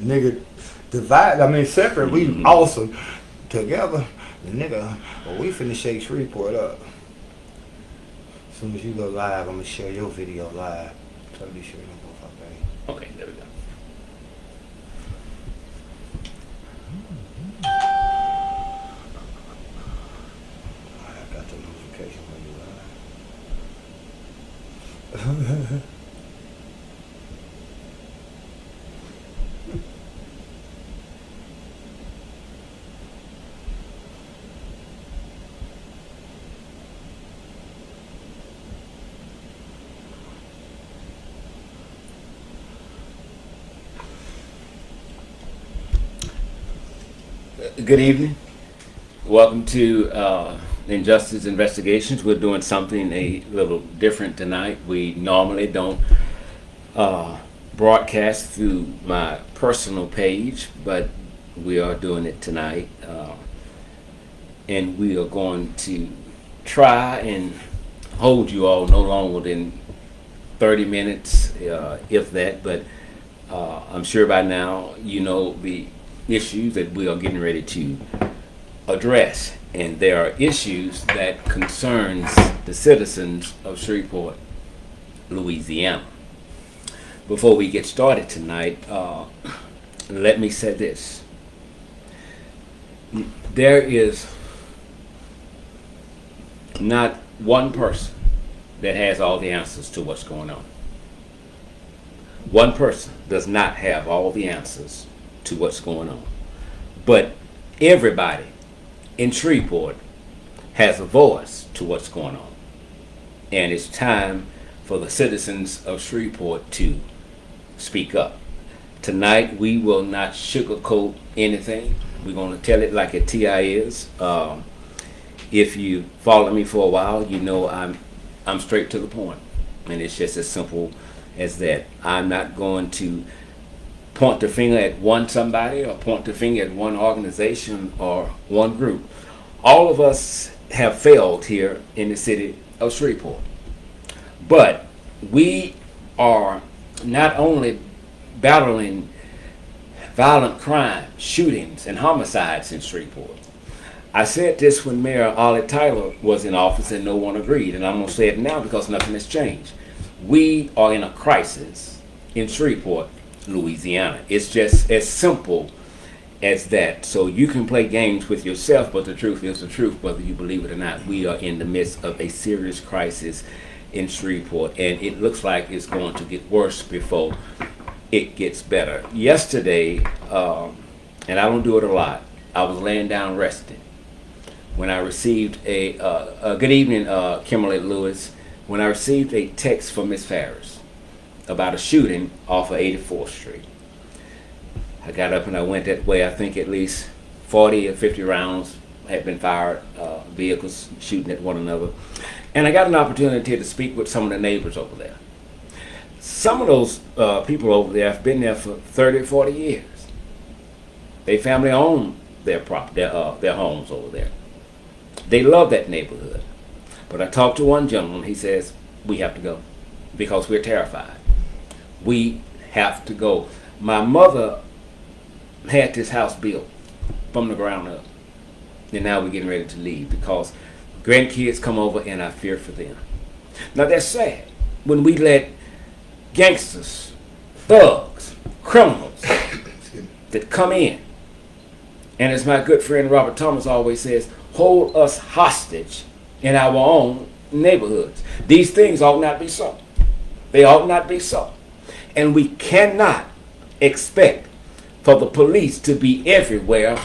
Nigga, divide. I mean, separate. We awesome together. The nigga, well, we finna shake Shreveport up. As soon as you go live, I'm gonna share your video live. Try to be sure you don't go fuck that. Okay, there we go. I got the notification when you live. Good evening. Welcome to Injustice Investigations. We're doing something a little different tonight. We normally don't broadcast through my personal page, but we are doing it tonight. And we are going to try and hold you all no longer than 30 minutes, if that, but I'm sure by now you know the issues that we are getting ready to address, and there are issues that concerns the citizens of Shreveport, Louisiana. Before we get started tonight, let me say this. There is not one person that has all the answers to what's going on. One person does not have all the answers to what's going on. But everybody in Shreveport has a voice to what's going on. And it's time for the citizens of Shreveport to speak up. Tonight we will not sugarcoat anything. We're going to tell it like a TI is. If you follow me for a while, you know I'm straight to the point. And it's just as simple as that. I'm not going to point the finger at one somebody or point the finger at one organization or one group. All of us have failed here in the city of Shreveport. But we are not only battling violent crime, shootings, and homicides in Shreveport. I said this when Mayor Ollie Tyler was in office and no one agreed, and I'm going to say it now because nothing has changed. We are in a crisis in Shreveport, Louisiana. It's just as simple as that. So you can play games with yourself, but the truth is the truth, whether you believe it or not. We are in the midst of a serious crisis in Shreveport, and it looks like it's going to get worse before it gets better. Yesterday, and I don't do it a lot, I was laying down resting when I received a good evening, Kimberly Lewis, when I received a text from Miss Farris about a shooting off of 84th Street. I got up and I went that way. I think at least 40 or 50 rounds had been fired, vehicles shooting at one another. And I got an opportunity to speak with some of the neighbors over there. Some of those people over there have been there for 30 or 40 years. They family own their homes over there. They love that neighborhood. But I talked to one gentleman, he says, we have to go because we're terrified. We have to go. My mother had this house built from the ground up. And now we're getting ready to leave because grandkids come over and I fear for them. Now that's sad. When we let gangsters, thugs, criminals that come in, and as my good friend Robert Thomas always says, hold us hostage in our own neighborhoods. These things ought not be so. They ought not be so. And we cannot expect for the police to be everywhere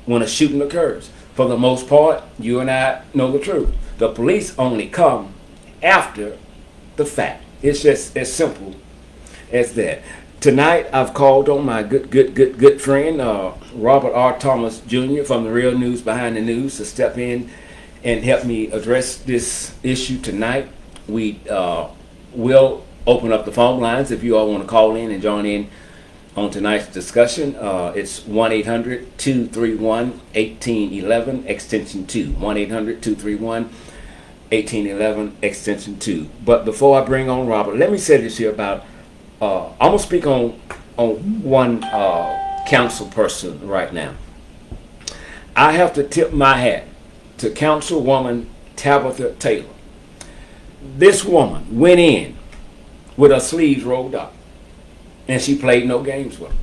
when a shooting occurs. For the most part, you and I know the truth. The police only come after the fact. It's just as simple as that. Tonight, I've called on my good friend, Robert R. Thomas Jr. from the Real News Behind the News to step in and help me address this issue tonight. We will open up the phone lines if you all want to call in and join in on tonight's discussion. It's 1-800-231-1811, extension 2. 1-800-231-1811, extension 2. But before I bring on Robert, let me say this here about, I'm going to speak on on one council person right now. I have to tip my hat to Councilwoman Tabitha Taylor. This woman went in with her sleeves rolled up, and she played no games with them.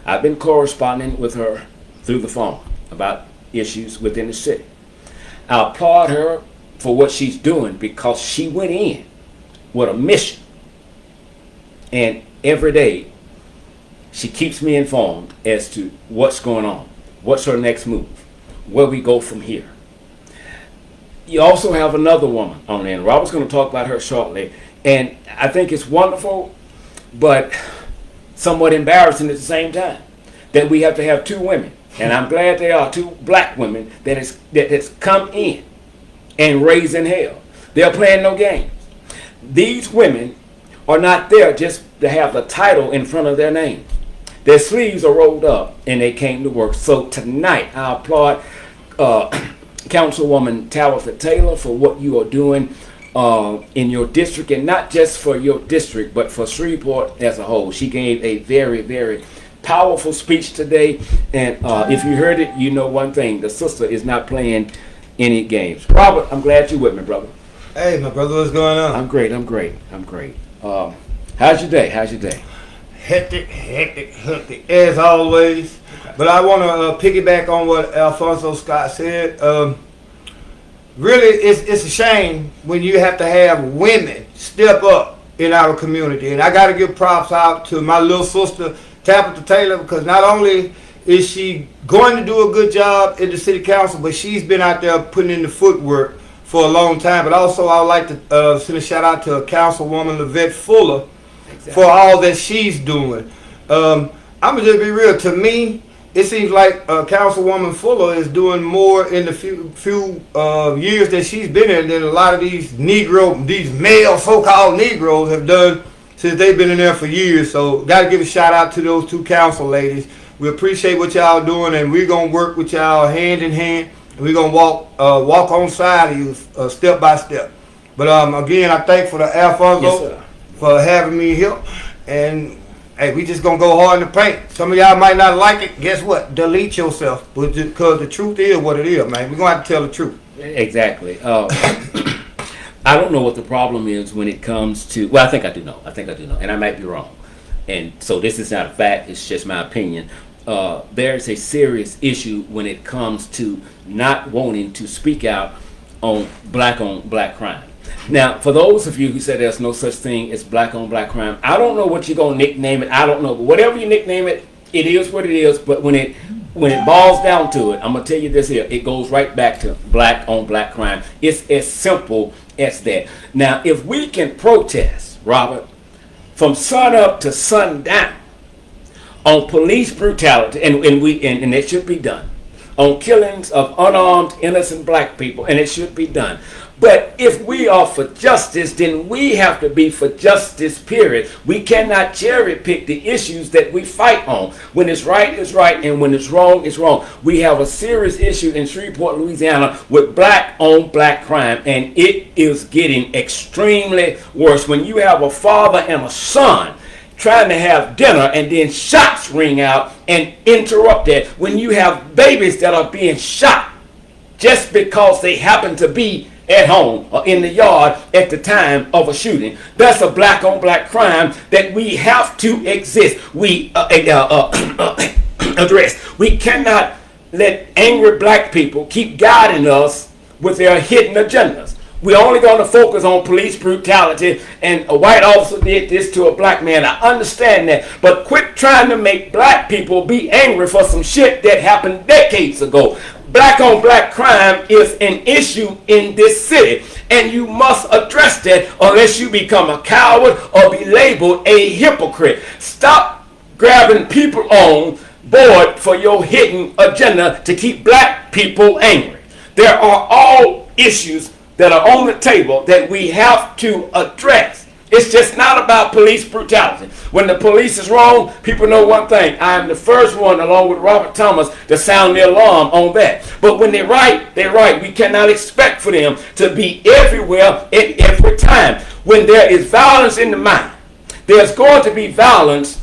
I've been corresponding with her through the phone about issues within the city. I applaud her for what she's doing because she went in with a mission. And every day, she keeps me informed as to what's going on, what's her next move, where we go from here. You also have another woman on there, and Robert's going to talk about her shortly. And I think it's wonderful, but somewhat embarrassing at the same time, that we have to have two women. And I'm glad there are two black women that has come in and raising hell. They're playing no games. These women are not there just to have the title in front of their names. Their sleeves are rolled up and they came to work. So tonight I applaud Councilwoman Tabitha Taylor for what you are doing in your district, and not just for your district but for Shreveport as a whole. She gave a very, very powerful speech today, and if you heard it, you know one thing: the sister is not playing any games. Robert, I'm glad you're with me, brother. Hey, my brother, what's going on? I'm great. How's your day? Hectic, as always. Okay. But I want to piggyback on what Alfonso Scott said. Really, it's a shame when you have to have women step up in our community. And I got to give props out to my little sister, Tabitha Taylor, because not only is she going to do a good job in the city council, but she's been out there putting in the footwork for a long time. But also, I would like to send a shout out to Councilwoman Lavette Fuller for all that she's doing. I'm gonna just be real. To me, it seems like Councilwoman Fuller is doing more in the few years that she's been in than a lot of these male so-called Negroes have done since they've been in there for years. So, gotta give a shout out to those two council ladies. We appreciate what y'all doing, and we're gonna work with y'all hand in hand. And we're gonna walk on side of you step by step. But again, I thank for the Alfonso for having me here, and hey, we just gonna go hard in the paint. Some of y'all might not like it. Guess what? Delete yourself, because the truth is what it is, man. We're gonna have to tell the truth. Exactly. I don't know what the problem is when it comes to. Well, I think I do know, and I might be wrong. And so this is not a fact. It's just my opinion. There's a serious issue when it comes to not wanting to speak out on black crime. Now, for those of you who say there's no such thing as black on black crime, I don't know what you're gonna nickname it. I don't know, but whatever you nickname it, it is what it is. But when it boils down to it, I'm gonna tell you this here: it goes right back to black on black crime. It's as simple as that. Now, if we can protest, Robert, from sun up to sundown on police brutality, and it should be done, on killings of unarmed innocent black people, and it should be done. But if we are for justice, then we have to be for justice, period. We cannot cherry pick the issues that we fight on. When it's right, it's right, and when it's wrong, it's wrong. We have a serious issue in Shreveport, Louisiana with black on black crime, and it is getting extremely worse. When you have a father and a son trying to have dinner and then shots ring out and interrupt that. When you have babies that are being shot just because they happen to be at home or in the yard at the time of a shooting, that's a black on black crime that we have to address. We cannot let angry black people keep guiding us with their hidden agendas. We're only going to focus on police brutality, and a white officer did this to a black man. I understand that, but quit trying to make black people be angry for some shit that happened decades ago. Black on black crime is an issue in this city, and you must address that unless you become a coward or be labeled a hypocrite. Stop grabbing people on board for your hidden agenda to keep black people angry. There are all issues that are on the table that we have to address. It's just not about police brutality. When the police is wrong, people know one thing: I am the first one, along with Robert Thomas, to sound the alarm on that. But when they're right, they're right. We cannot expect for them to be everywhere at every time. When there is violence in the mind, there's going to be violence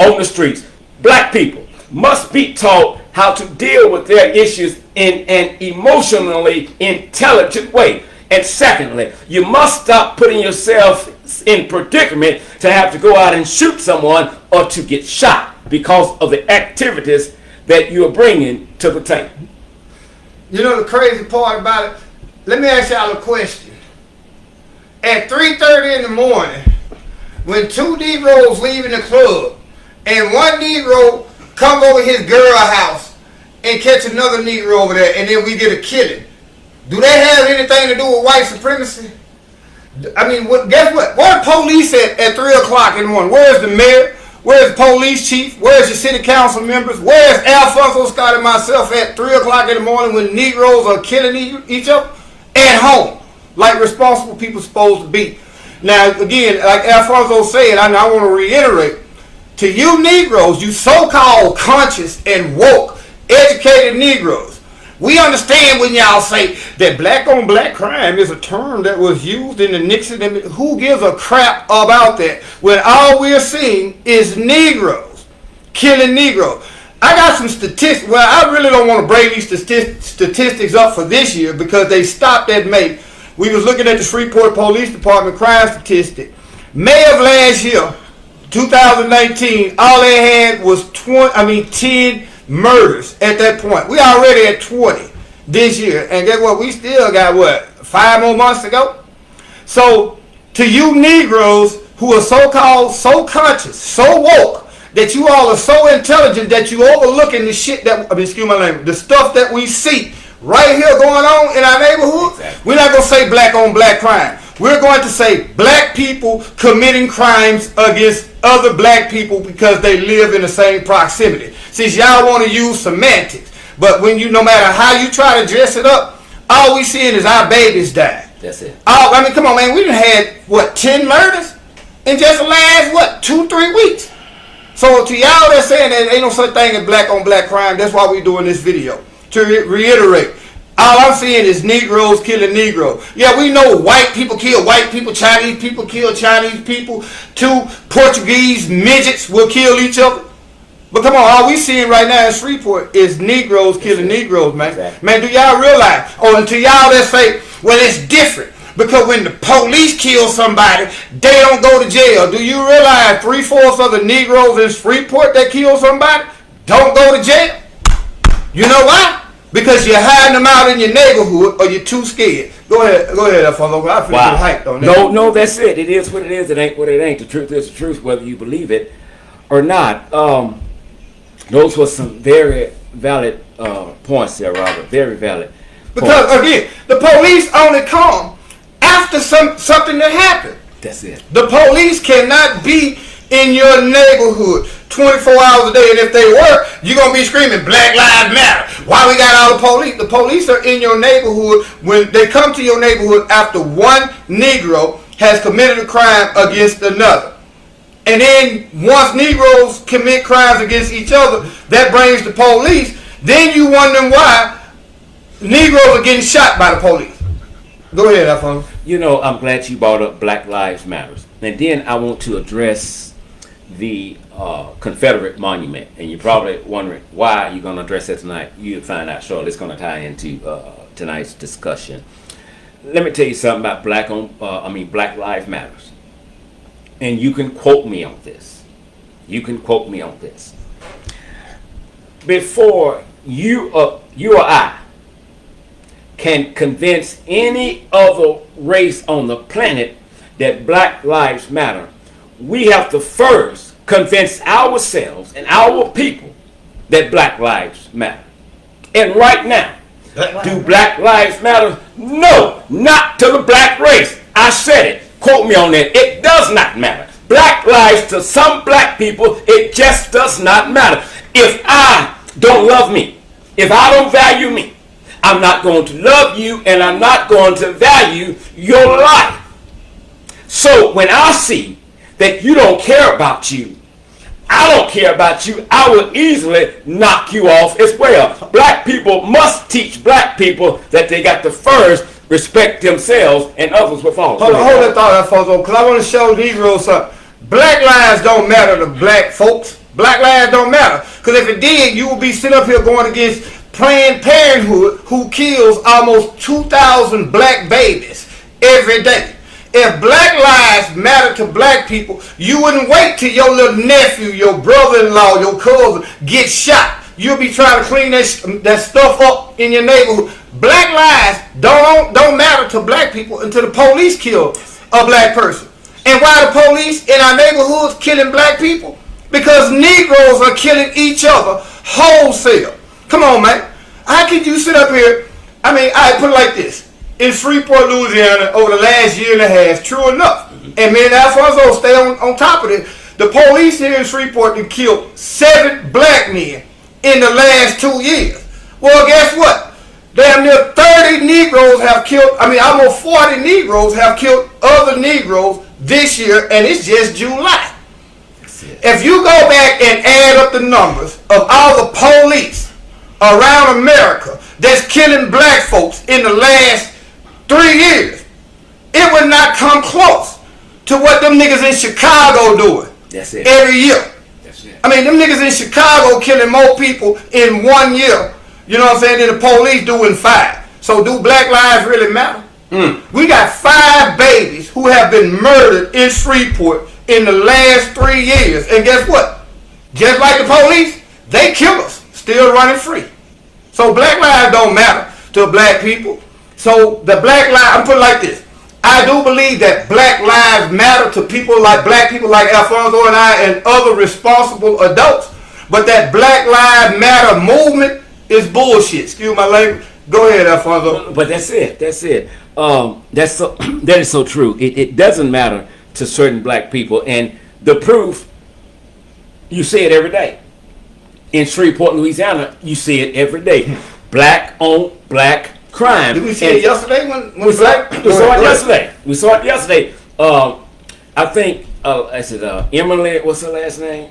on the streets. Black people must be taught how to deal with their issues in an emotionally intelligent way. And secondly, you must stop putting yourself in predicament to have to go out and shoot someone or to get shot because of the activities that you are bringing to the table. You know the crazy part about it? Let me ask y'all a question. At 3:30 in the morning, when two Negroes leaving the club, and one Negro come over his girl house and catch another Negro over there, and then we get a killing, do they have anything to do with white supremacy? I mean, guess what? Where are police at 3 o'clock in the morning? Where's the mayor? Where's the police chief? Where's your city council members? Where's Alfonso Scott and myself at 3 o'clock in the morning when Negroes are killing each other? At home, like responsible people supposed to be. Now, again, like Alfonso said, I want to reiterate, to you Negroes, you so-called conscious and woke, educated Negroes, we understand when y'all say that black on black crime is a term that was used in the Nixon. Who gives a crap about that when all we're seeing is Negroes killing Negroes? I got some statistics. Well, I really don't want to bring these statistics up for this year because they stopped at May. We was looking at the Shreveport Police Department crime statistic. May of last year, 2019, all they had was 10 murders at that point. We already at 20 this year. And guess what? We still got, 5 more months to go? So, to you Negroes who are so-called so conscious, so woke, that you all are so intelligent that you overlooking the shit that, excuse my language, the stuff that we see right here going on in our neighborhood. Exactly. We're not going to say black on black crime. We're going to say black people committing crimes against other black people because they live in the same proximity. Since y'all want to use semantics, but when no matter how you try to dress it up, all we seeing is our babies die. That's it. I mean, come on, man. We done had, 10 murders in just the last, 2-3 weeks? So to y'all that's saying that ain't no such thing as black on black crime, that's why we doing this video. To reiterate, all I'm seeing is Negroes killing Negroes. Yeah, we know white people kill white people, Chinese people kill Chinese people, 2 Portuguese midgets will kill each other. But come on, all we seeing right now in Shreveport is Negroes killing Negroes, man. Exactly. Man, do y'all realize, and to y'all that say, well, it's different. Because when the police kill somebody, they don't go to jail. Do you realize 3/4 of the Negroes in Shreveport that kill somebody don't go to jail? You know why? Because you're hiding them out in your neighborhood or you're too scared. Go ahead, Alfonso. I feel hyped on that. No, that's it. It is what it is. It ain't what it ain't. The truth is the truth, whether you believe it or not. Those were some very valid points there, Robert. Very valid. Because, again, the police only come after something that happened. That's it. The police cannot be in your neighborhood 24 hours a day, and if they were, you're going to be screaming, Black Lives Matter. Why we got all the police? The police are in your neighborhood when they come to your neighborhood after one Negro has committed a crime against another. And then once Negroes commit crimes against each other, that brings the police. Then you wondering why Negroes are getting shot by the police. Go ahead, Alfonso. You know, I'm glad you brought up Black Lives Matter. And then I want to address the Confederate monument. And you're probably wondering why you're going to address that tonight. You'll find out shortly. It's going to tie into tonight's discussion. Let me tell you something about Black Lives Matter. And you can quote me on this. Before you or I can convince any other race on the planet that Black Lives Matter, we have to first convince ourselves and our people that Black Lives Matter. And right now, do Black Lives Matter? No, not to the black race. I said it. Quote me on that. It does not matter. Black lives to some black people, it just does not matter. If I don't love me, if I don't value me, I'm not going to love you and I'm not going to value your life. So when I see that you don't care about you, I don't care about you, I will easily knock you off as well. Black people must teach black people that they got to first respect themselves and others will follow. Hold that thought, Alfonso, because I want to show Negroes something. Black lives don't matter to black folks. Black lives don't matter. Because if it did, you would be sitting up here going against Planned Parenthood, who kills almost 2,000 black babies every day. If black lives matter to black people, you wouldn't wait till your little nephew, your brother-in-law, your cousin get shot. You'll be trying to clean that stuff up in your neighborhood. Black lives don't matter to black people until the police kill a black person. And why the police in our neighborhoods killing black people? Because Negroes are killing each other wholesale. Come on, man. How can you sit up here? I mean, I put it like this. In Shreveport, Louisiana, over the last year and a half, true enough, and me and Alfonso stay on top of it, the police here in Shreveport have killed 7 black men in the last 2 years. Well, guess what? Damn near 30 Negroes have killed, almost 40 Negroes have killed other Negroes this year, and it's just July. If you go back and add up the numbers of all the police around America that's killing black folks in the last 3 years, it would not come close to what them niggas in Chicago doing. That's it. Every year. That's it. I mean, them niggas in Chicago killing more people in 1 year, you know what I'm saying, than the police do in 5. So do black lives really matter? We got 5 babies who have been murdered in Shreveport in the last 3 years. And guess what? Just like the police, they kill us, still running free. So black lives don't matter to black people. So the black lives, I'm putting it like this. I do believe that black lives matter to black people like Alfonso and I and other responsible adults. But that Black Lives Matter movement is bullshit. Excuse my language. Go ahead, Alfonso. But that's it. That's it. That is so true. It doesn't matter to certain black people. And the proof, you see it every day. In Shreveport, Louisiana, you see it every day. Black on black crime. Did we see it yesterday? We saw it yesterday. We saw it yesterday. I think, Emily, what's her last name?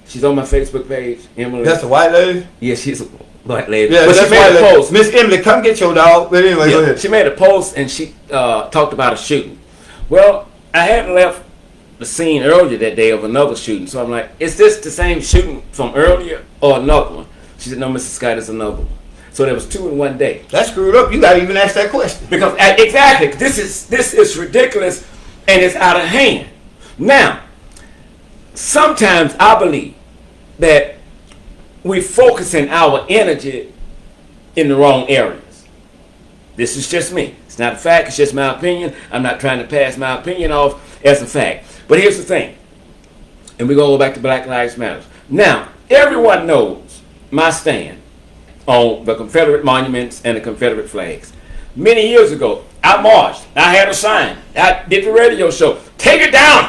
She's on my Facebook page. Emily. That's a white lady? Yeah, she's a black lady. Yeah, but she made a post. Miss Emily, come get your dog. But anyway, go ahead. She made a post and she talked about a shooting. Well, I hadn't left the scene earlier that day of another shooting. So I'm like, is this the same shooting from earlier or another one? She said, no, Mrs. Scott, it's another one. So there was 2 in 1 day. That's screwed up. You got to even ask that question. Because exactly, this is ridiculous and it's out of hand. Now, sometimes I believe that we're focusing our energy in the wrong areas. This is just me. It's not a fact. It's just my opinion. I'm not trying to pass my opinion off as a fact. But here's the thing. And we're going to go back to Black Lives Matter. Now, everyone knows my stand on the Confederate monuments and the Confederate flags. Many years ago, I marched. I had a sign. I did the radio show. Take it down,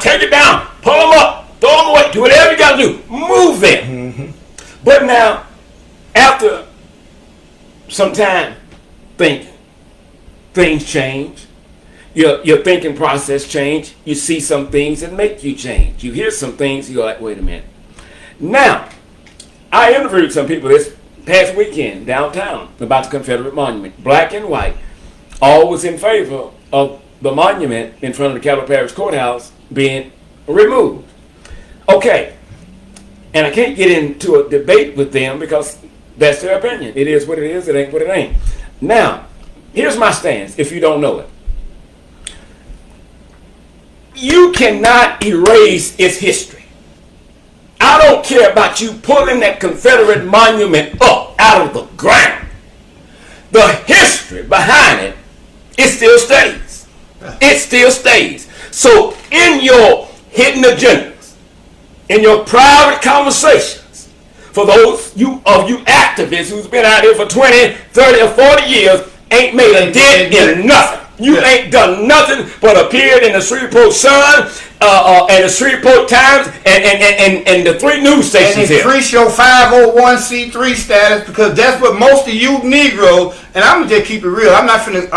pull them up, throw them away, do whatever you got to do. Move them. Mm-hmm. But now, after some time thinking, things change. Your thinking process change. You see some things that make you change. You hear some things, you go like, wait a minute. Now, I interviewed some people this past weekend downtown about the Confederate monument. Black and white, all was in favor of the monument in front of the Cattle Parish Courthouse being removed. Okay, and I can't get into a debate with them because that's their opinion. It is what it is, it ain't what it ain't. Now, here's my stance if you don't know it. You cannot erase its history. I don't care about you pulling that Confederate monument up out of the ground. The history behind it, it still stays. It still stays. So in your hidden agendas, in your private conversations, for those of you activists who's been out here for 20, 30, or 40 years, ain't made a dent in nothing. You ain't done nothing but appeared in the Shreveport Sun and the Shreveport Times and the 3 news stations and increase your 501c3 status because that's what most of you Negroes. And I'm gonna just keep it real. I'm not finna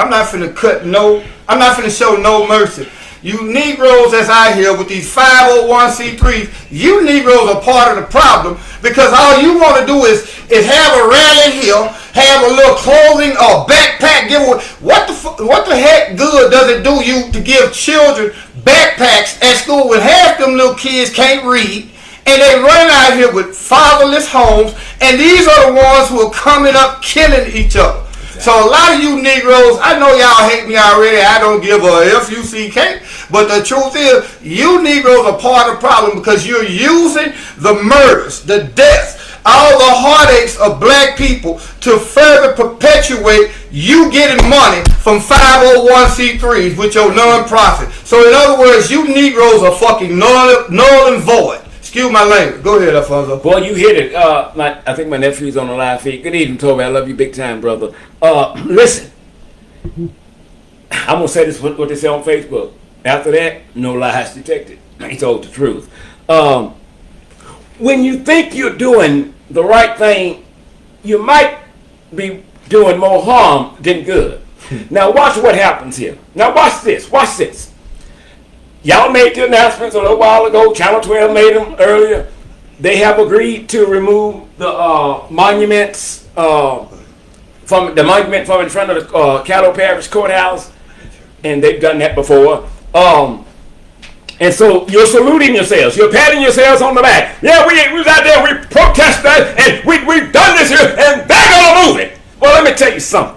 show no mercy. You Negroes that's out here with these 501c3s, you Negroes are part of the problem because all you want to do is have a rally here, have a little clothing or backpack giveaway. What the heck good does it do you to give children backpacks at school when half them little kids can't read And they running out here with fatherless homes, and these are the ones who are coming up killing each other. Exactly. So a lot of you Negroes, I know y'all hate me already. I don't give a F-U-C-K. But the truth is, you Negroes are part of the problem because you're using the murders, the deaths, all the heartaches of black people to further perpetuate you getting money from 501c3s with your non-profit. So in other words, you Negroes are fucking null and void. Excuse my language. Go ahead, Alfonso. Boy, you hit it. I think my nephew's on the live feed. Good evening, Toby. I love you big time, brother. Listen, I'm going to say this what they say on Facebook. After that, no lies detected. He told the truth. When you think you're doing the right thing, you might be doing more harm than good. Now watch what happens here. Now watch this. Watch this. Y'all made the announcements a little while ago. Channel 12 made them earlier. They have agreed to remove the monuments from the monument from in front of the Caddo Parish Courthouse, and they've done that before. And so you're saluting yourselves. You're patting yourselves on the back. Yeah, we was out there, we protested, and we've done this here, and they're going to move it. Well, let me tell you something.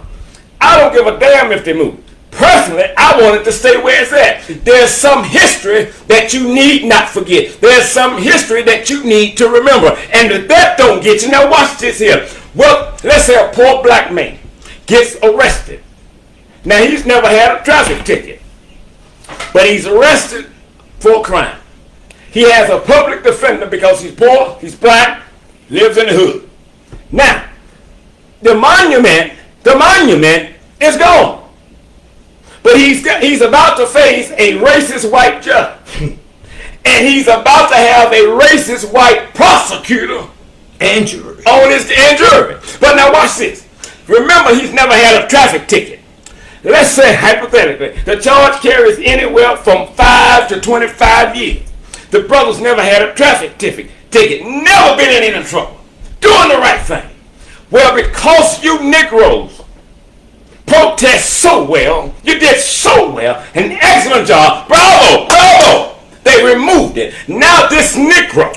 I don't give a damn if they move. Personally, I want it to stay where it's at. There's some history that you need not forget. There's some history that you need to remember. And if that don't get you, now watch this here. Well, let's say a poor black man gets arrested. Now, he's never had a traffic ticket, but he's arrested for a crime. He has a public defender because he's poor, he's black, lives in the hood. Now, the monument is gone. But he's about to face a racist white judge. And he's about to have a racist white prosecutor and jury. On his and jury. But now watch this. Remember, he's never had a traffic ticket. Let's say, hypothetically, the charge carries anywhere from 5 to 25 years. The brother's never had a traffic ticket, never been in any trouble, doing the right thing. Well, because you Negroes protest so well, you did so well, an excellent job, bravo, bravo, they removed it. Now this Negro,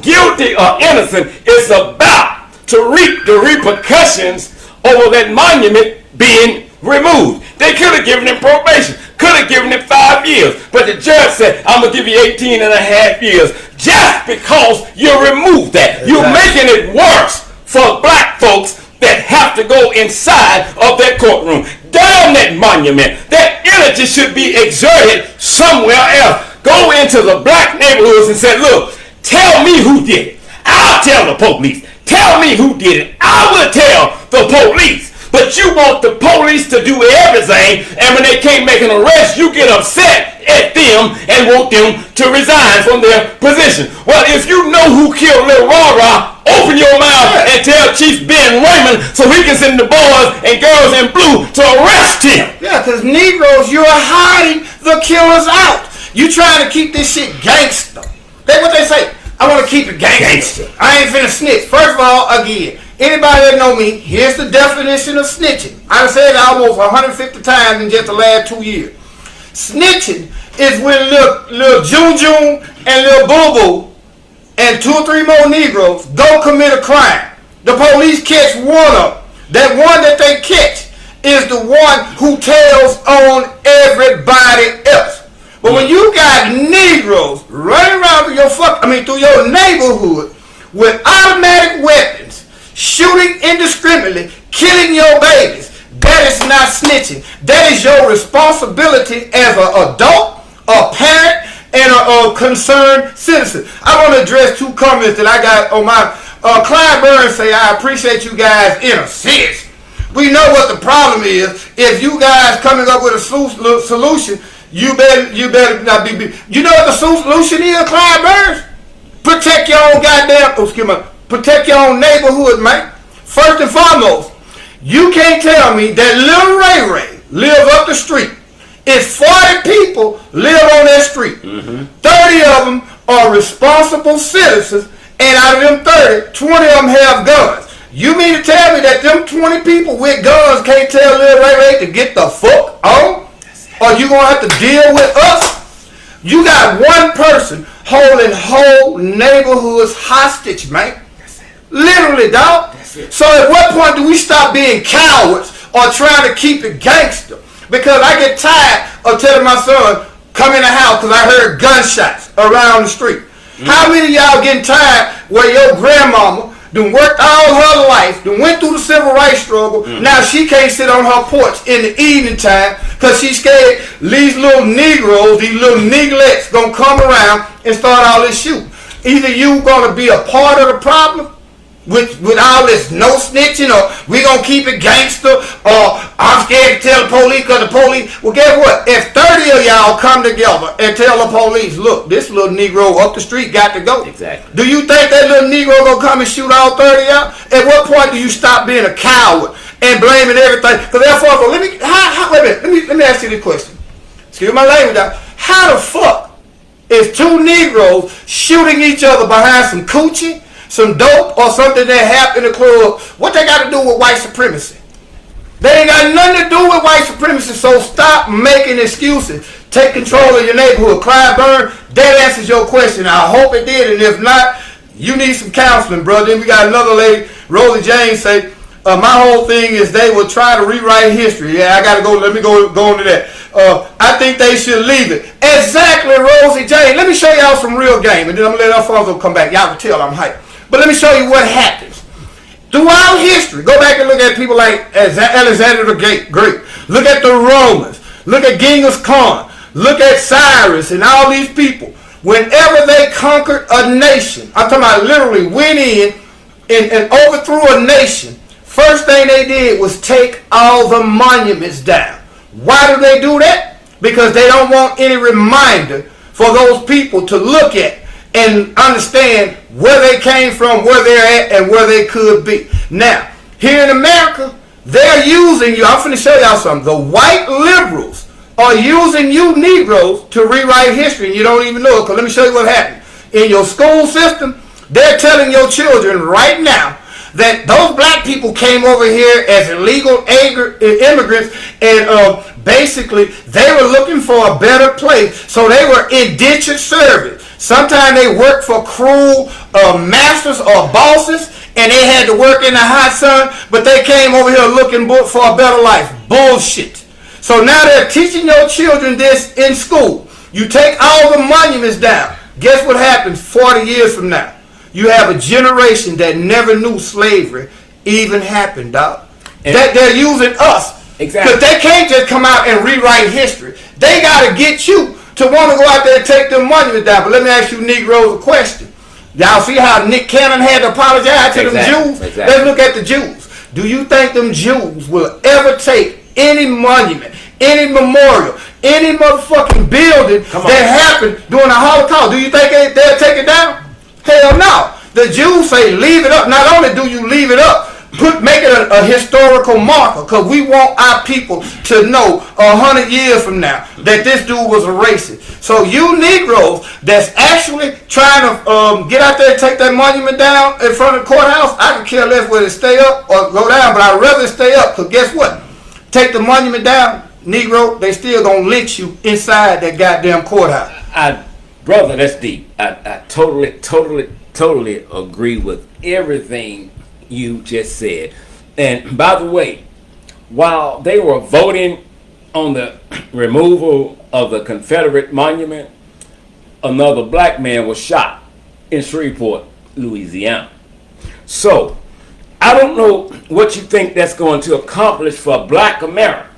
guilty or innocent, is about to reap the repercussions over that monument being removed. They could have given him probation, could have given him 5 years, but the judge said, I'm going to give you 18 and a half years just because you removed that. Exactly. You're making it worse for black folks that have to go inside of that courtroom. Damn that monument. That energy should be exerted somewhere else. Go into the black neighborhoods and say, look, tell me who did it. I'll tell the police. Tell me who did it. I will tell the police. But you want the police to do everything, and when they can't make an arrest, you get upset at them and want them to resign from their position. Well, if you know who killed Lil Rara, open your mouth and tell Chief Ben Raymond so he can send the boys and girls in blue to arrest him. Yeah, because Negroes, you're hiding the killers out. You trying to keep this shit gangster. That's what they say. I want to keep it gangster. I ain't finna snitch. First of all, again, anybody that know me, here's the definition of snitching. I've said it almost 150 times in just the last 2 years. Snitching is when little June June and little Boo Boo and 2 or 3 more Negroes go commit a crime. The police catch one of them. That one that they catch is the one who tells on everybody else. But when you got Negroes running around through your neighborhood with automatic weapons, shooting indiscriminately, killing your babies, that is not snitching. That is your responsibility as an adult, a parent, and a concerned citizen. I want to address 2 comments that I got on my Clyde Burns say, I appreciate you guys in a sense. We know what the problem is. If you guys coming up with a solution, you better not be. You know what the solution is, Clyde Burns? Protect your own protect your own neighborhood, man. First and foremost, you can't tell me that little Ray Ray lives up the street. It's 40 people live on that street. 30 of them are responsible citizens, and out of them 30, 20 of them have guns. You mean to tell me that them 20 people with guns can't tell little Ray Ray to get the fuck on? Or you gonna have to deal with us? You got one person holding whole neighborhoods hostage, man. Literally, dog. So at what point do we stop being cowards or trying to keep it gangster? Because I get tired of telling my son, come in the house because I heard gunshots around the street. How many of y'all getting tired where your grandmama done worked all her life, done went through the civil rights struggle, now she can't sit on her porch in the evening time because she's scared these little Negroes, these little neglets gonna come around and start all this shooting. Either you gonna be a part of the problem with all this no snitching, or we gonna keep it gangster, or I'm scared to tell the police because the police. Well, guess what? If 30 of y'all come together and tell the police, look, this little Negro up the street got to go. Exactly. Do you think that little Negro gonna come and shoot all 30 of y'all? At what point do you stop being a coward and blaming everything? Because therefore, wait a minute. Let me ask you this question. Excuse my language. How the fuck is two Negroes shooting each other behind some coochie, some dope, or something that happened in the club? What they got to do with white supremacy? They ain't got nothing to do with white supremacy, so stop making excuses. Take control of your neighborhood. Clyburn, that answers your question. I hope it did, and if not, you need some counseling, brother. Then we got another lady, Rosie James, say, my whole thing is they will try to rewrite history. Yeah, I got to go. Let me go into that. I think they should leave it. Exactly, Rosie James. Let me show y'all some real game, and then I'm going to let Alfonso come back. Y'all can tell I'm hyped. But let me show you what happens. Throughout history, go back and look at people like Alexander the Great. Look at the Romans. Look at Genghis Khan. Look at Cyrus and all these people. Whenever they conquered a nation, I'm talking about literally went in and overthrew a nation, first thing they did was take all the monuments down. Why do they do that? Because they don't want any reminder for those people to look at and understand where they came from, where they're at, and where they could be. Now, here in America, they're using you. I'm finna show y'all something. The white liberals are using you Negroes to rewrite history, and you don't even know it. Because let me show you what happened. In your school system, they're telling your children right now that those black people came over here as illegal immigrants, and basically they were looking for a better place, so they were indentured servants. Sometimes they worked for cruel masters or bosses, and they had to work in the hot sun, but they came over here looking for a better life. Bullshit. So now they're teaching your children this in school. You take all the monuments down. Guess what happens 40 years from now? You have a generation that never knew slavery even happened, dog. That they're using us. Exactly. Because they can't just come out and rewrite history. They got to get you to want to go out there and take them monuments down. But let me ask you Negroes a question. Y'all see how Nick Cannon had to apologize to them Jews? Exactly. Let's look at the Jews. Do you think them Jews will ever take any monument, any memorial, any motherfucking building that happened during the Holocaust? Do you think they'll take it down? Hell no. The Jews say leave it up. Not only do you leave it up, make it a historical marker, because we want our people to know 100 years from now that this dude was a racist. So you Negroes that's actually trying to get out there and take that monument down in front of the courthouse, I can care less whether it stay up or go down, but I'd rather stay up, because guess what? Take the monument down, Negro, they still gonna lynch you inside that goddamn courthouse. Brother, that's deep. I totally agree with everything you just said. And by the way, while they were voting on the removal of the Confederate monument, another black man was shot in Shreveport, Louisiana. So I don't know what you think that's going to accomplish for black America.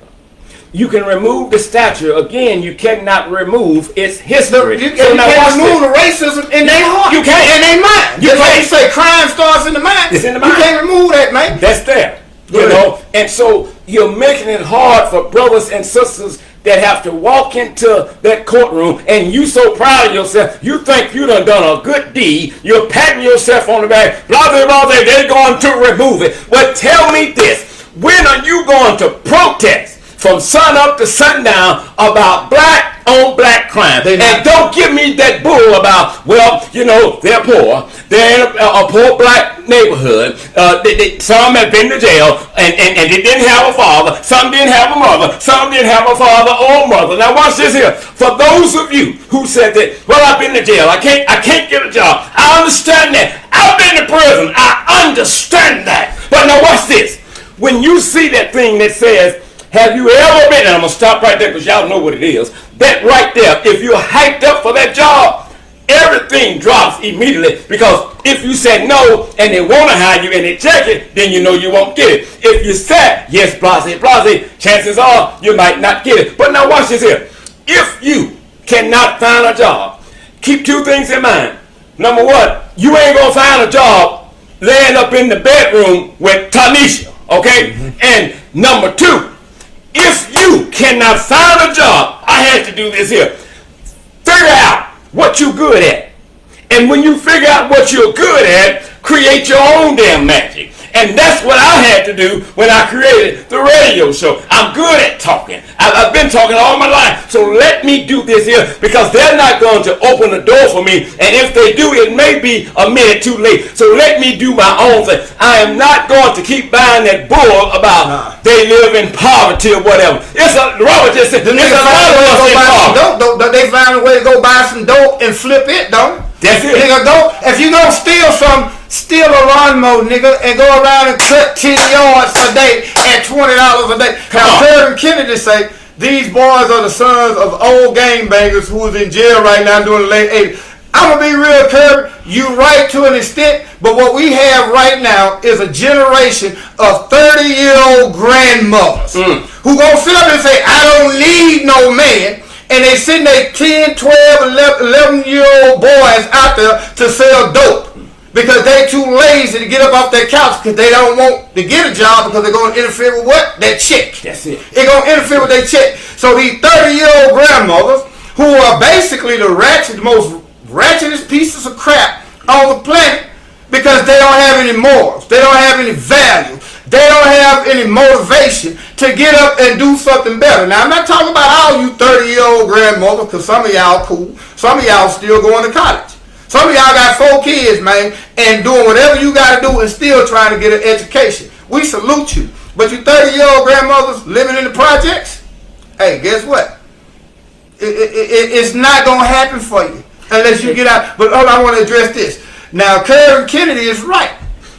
You can remove the statue. Again, you cannot remove its history. You can't remove the racism in their heart. You can't. In their mind. You can't say crime starts in the mind. It's in the mind. You can't remove that, man. That's there. You know? And so you're making it hard for brothers and sisters that have to walk into that courtroom, and you so proud of yourself, you think you done a good deed, you're patting yourself on the back, blah, blah, blah, they're going to remove it. But tell me this, when are you going to protest from sun up to sundown about black on black crime. And don't give me that bull about, well, you know, they're poor. They're in a poor black neighborhood. Some have been to jail and they didn't have a father. Some didn't have a mother. Some didn't have a father or mother. Now watch this here. For those of you who said that, well, I've been to jail. I can't get a job. I understand that. I've been to prison. I understand that. But now watch this. When you see that thing that says, have you ever been, and I'm going to stop right there because y'all know what it is. That right there, if you're hyped up for that job, everything drops immediately, because if you say no and they want to hire you and they check it, then you know you won't get it. If you say yes, blase, chances are you might not get it. But now watch this here. If you cannot find a job, keep two things in mind. Number one, you ain't going to find a job laying up in the bedroom with Tanisha, okay? Mm-hmm. And number two, if you cannot find a job, I had to do this here. Figure out what you're good at. And when you figure out what you're good at, create your own damn magic. And that's what I had to do when I created the radio show. I'm good at talking. I've been talking all my life. So let me do this here, because they're not going to open the door for me. And if they do, it may be a minute too late. So let me do my own thing. I am not going to keep buying that bull about they live in poverty or whatever. Robert just said, there's a lot of us in poverty. They find a way to go buy some dope and flip it, though. That's it. Nigga, if you gonna steal a lawnmower, nigga, and go around and cut 10 yards a day at $20 a day. Now, Kevin Kennedy say, these boys are the sons of old gangbangers who is in jail right now during the late 80s. I'm going to be real, Kevin. You right to an extent, but what we have right now is a generation of 30-year-old grandmothers who going to sit up and say, I don't need no man. And they send their 10, 12, 11-year-old boys out there to sell dope because they too lazy to get up off their couch because they don't want to get a job because they're going to interfere with what? Their check. That's it. They're going to interfere with their check. So these 30-year-old grandmothers who are basically the most ratchetest pieces of crap on the planet because they don't have any morals. They don't have any value. They don't have any motivation to get up and do something better. Now, I'm not talking about all you 30-year-old grandmothers, because some of y'all cool. Some of y'all still going to college. Some of y'all got 4 kids, man, and doing whatever you got to do and still trying to get an education. We salute you. But you 30-year-old grandmothers living in the projects, hey, guess what? It's not going to happen for you unless you get out. But I want to address this. Now, Kevin Kennedy is right.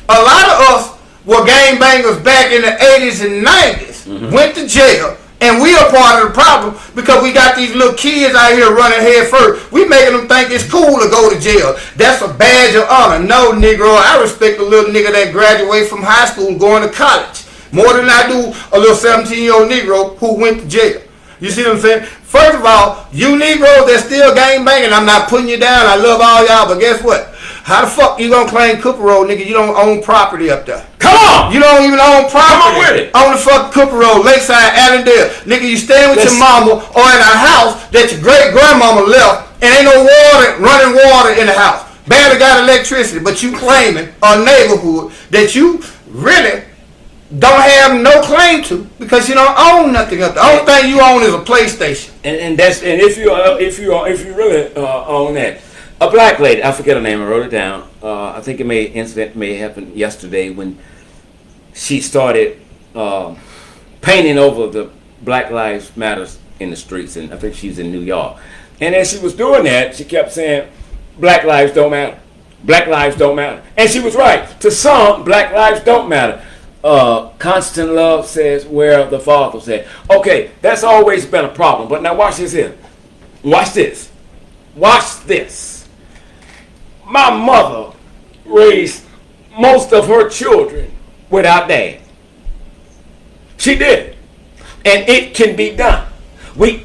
A lot of us were gangbangers back in the 80s and 90s, went to jail, and we are part of the problem because we got these little kids out here running head first. We making them think it's cool to go to jail. That's a badge of honor. No, Negro, I respect a little nigga that graduated from high school going to college more than I do a little 17-year-old Negro who went to jail. You see what I'm saying? First of all, you Negroes that still gangbanging, I'm not putting you down. I love all y'all, but guess what? How the fuck you gonna claim Cooper Road, nigga? You don't own property up there. Come on! You don't even own property. Come on with it. On the fuck Cooper Road, Lakeside, Allendale. Nigga, you staying with your mama or in a house that your great-grandmama left and ain't no running water in the house. Barely got electricity, but you claiming a neighborhood that you really don't have no claim to because you don't own nothing up there. The only thing you own is a PlayStation. And if you really own that. A black lady, I forget her name, I wrote it down. I think incident may happen yesterday when she started painting over the Black Lives Matters in the streets, and I think she's in New York. And as she was doing that, she kept saying, Black lives don't matter. Black lives don't matter. And she was right. To some, Black lives don't matter. Constant Love says where the Father said. Okay, that's always been a problem. But now watch this here. Watch this. Watch this. My mother raised most of her children without dad. She did. And it can be done.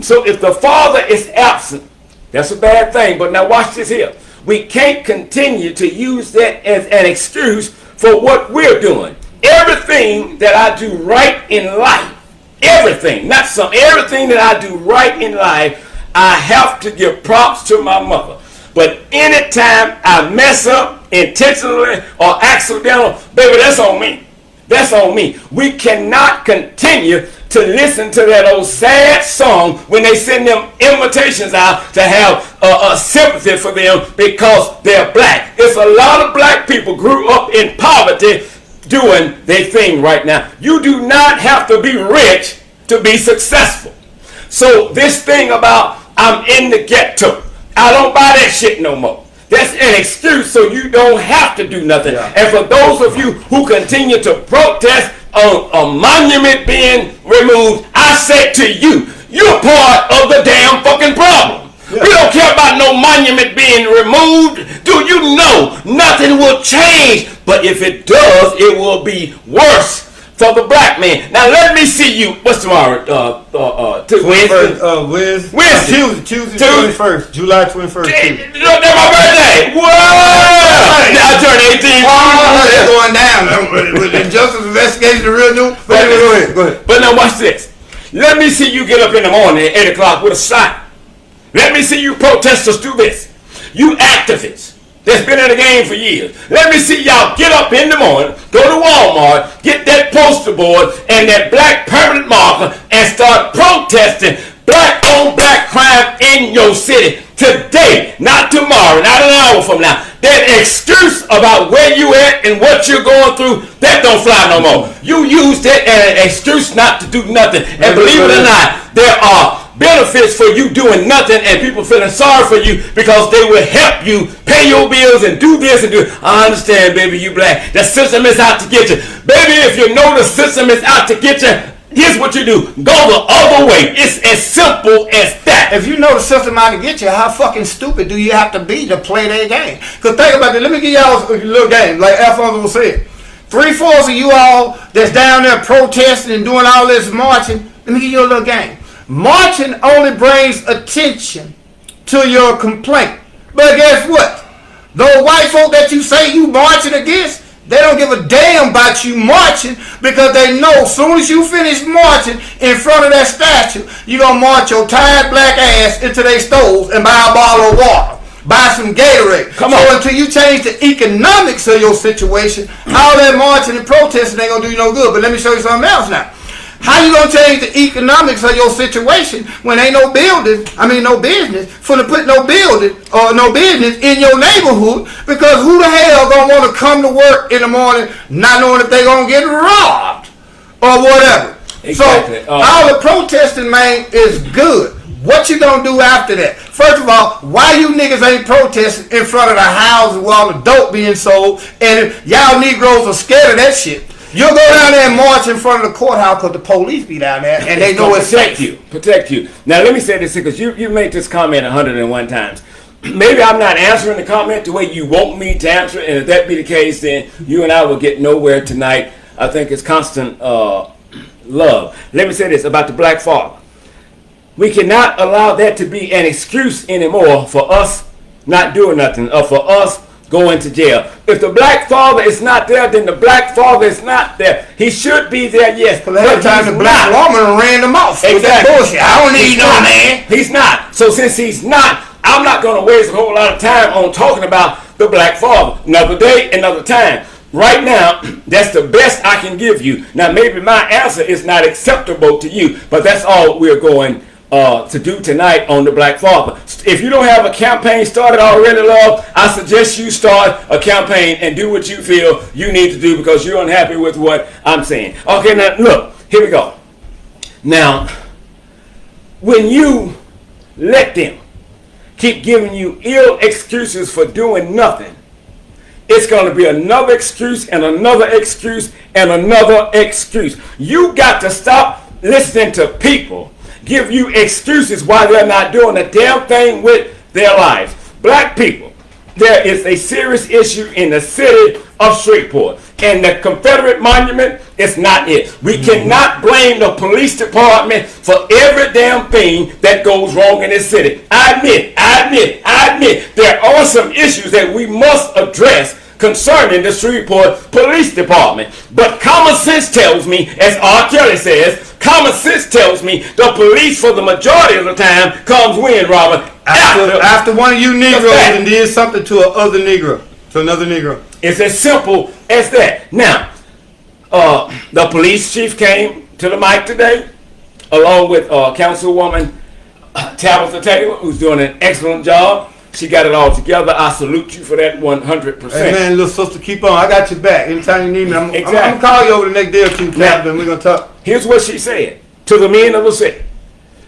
So if the father is absent, that's a bad thing. But now watch this here. We can't continue to use that as an excuse for what we're doing. Everything that I do right in life, everything that I do right in life, I have to give props to my mother. But anytime I mess up intentionally or accidental, baby, that's on me. That's on me. We cannot continue to listen to that old sad song when they send them invitations out to have sympathy for them because they're black. It's a lot of black people grew up in poverty doing their thing right now. You do not have to be rich to be successful. So this thing about I'm in the ghetto, I don't buy that shit no more. That's an excuse so you don't have to do nothing. Yeah. And for those of you who continue to protest on a monument being removed, I say to you, you're part of the damn fucking problem. Yeah. We don't care about no monument being removed. Do you know nothing will change? But if it does, it will be worse for the black man. Now let me see you. What's tomorrow? Wednesday. Tuesday 21st, July 21st. That's my birthday. Whoa! I turned 18. They're going down. With injustice investigation, the real new. Go ahead. But now watch this. Let me see you get up in the morning at 8 o'clock with a sign. Let me see you protesters do this. You activists that's been in the game for years. Let me see y'all get up in the morning, go to Walmart, get that poster board and that black permanent marker and start protesting black on black crime in your city today, not tomorrow, not an hour from now. That excuse about where you at and what you're going through, that don't fly no more. You use that as an excuse not to do nothing. And believe it or not, there are benefits for you doing nothing and people feeling sorry for you because they will help you pay your bills and do this and do. I understand, baby, you black. The system is out to get you. Baby, if you know the system is out to get you, here's what you do. Go the other way. It's as simple as that. If you know the system out to get you, how fucking stupid do you have to be to play their game? Because think about it. Let me give y'all a little game. Like Alfonso said. 3/4 of you all that's down there protesting and doing all this marching, let me give you a little game. Marching only brings attention to your complaint. But guess what? Those white folk that you say you marching against, they don't give a damn about you marching because they know as soon as you finish marching in front of that statue, you're going to march your tired black ass into their stores and buy a bottle of water. Buy some Gatorade. Come on. So until you change the economics of your situation, all that marching and protesting ain't going to do you no good. But let me show you something else now. How you gonna change the economics of your situation when ain't no business for to put no building or no business in your neighborhood? Because who the hell gonna want to come to work in the morning not knowing if they gonna get robbed or whatever? Exactly. So all the protesting, man, is good. What you gonna do after that? First of all, why you niggas ain't protesting in front of the houses with all the dope being sold and y'all Negroes are scared of that shit? You'll go down there and march in front of the courthouse because the police be down there and they know it's safe. Protect you. Now let me say this because you made this comment 101 times. Maybe I'm not answering the comment the way you want me to answer it, and if that be the case, then you and I will get nowhere tonight. I think it's constant love. Let me say this about the black father. We cannot allow that to be an excuse anymore for us not doing nothing or for us going to jail. If the black father is not there, then the black father is not there. He should be there, yes. But every time the black woman ran him off. Exactly. Bullshit. I don't need no man. He's not. So since he's not, I'm not going to waste a whole lot of time on talking about the black father. Another day, another time. Right now, that's the best I can give you. Now, maybe my answer is not acceptable to you, but that's all we're going to do tonight on the black father. If you don't have a campaign started already, love, I suggest you start a campaign and do what you feel you need to do because you're unhappy with what I'm saying. Okay, now look, here we go. Now, when you let them keep giving you ill excuses for doing nothing, it's going to be another excuse and another excuse and another excuse. You got to stop listening to people give you excuses why they're not doing a damn thing with their lives. Black people, there is a serious issue in the city of Shreveport, and the Confederate monument is not it. We cannot blame the police department for every damn thing that goes wrong in this city. I admit, there are some issues that we must address concerning the Shreveport Police Department. But common sense tells me, as R. Kelly says, common sense tells me the police for the majority of the time comes when, Robert? After one of you Negroes and did something to another Negro. It's as simple as that. Now, The police chief came to the mic today, along with Councilwoman Tabitha Taylor, who's doing an excellent job. She got it all together. I salute you for that 100%. Hey man, little sister, keep on. I got your back. Anytime you need me, I'm going to call you over the next day or two, Tabitha, and we're going to talk. Here's what she said to the men of the city.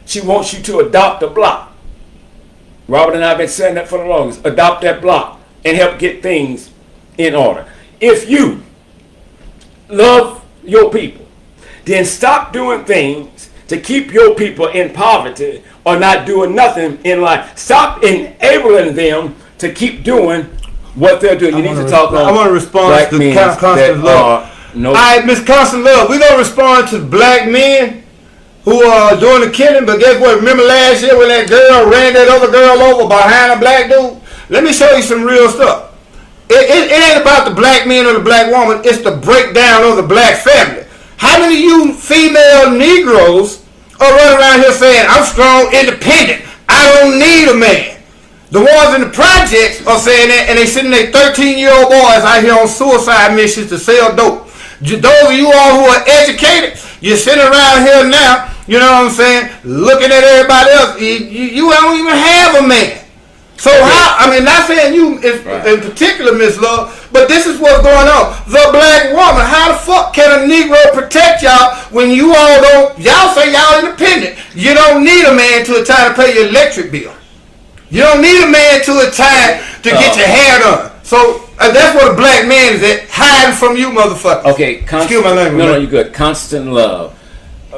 She wants you to adopt a block. Robert and I have been saying that for the longest. Adopt that block and help get things in order. If you love your people, then stop doing things to keep your people in poverty or not doing nothing in life. Stop enabling them to keep doing what they're doing. You need to talk on. I want to respond to Constant Love. All right, Miss Constant Love, we're going to respond to black men who are doing the killing, but guess what? Remember last year when that girl ran that other girl over behind a black dude? Let me show you some real stuff. It ain't about the black man or the black woman. It's the breakdown of the black family. How many of you female Negroes are running around here saying, I'm strong, independent, I don't need a man? The ones in the projects are saying that, and they sending their 13-year-old boys out here on suicide missions to sell dope. Those of you all who are educated, you're sitting around here now, you know what I'm saying, looking at everybody else. You don't even have a man. So how, I mean, not saying you in particular, Miss Love, but this is what's going on. The black woman, how the fuck can a Negro protect y'all when you all don't, y'all say y'all independent. You don't need a man to a time to pay your electric bill. You don't need a man to a time to get your hair done. So that's what a black man is at, hiding from you motherfuckers. Okay, excuse my language. No, you're good. Constant love.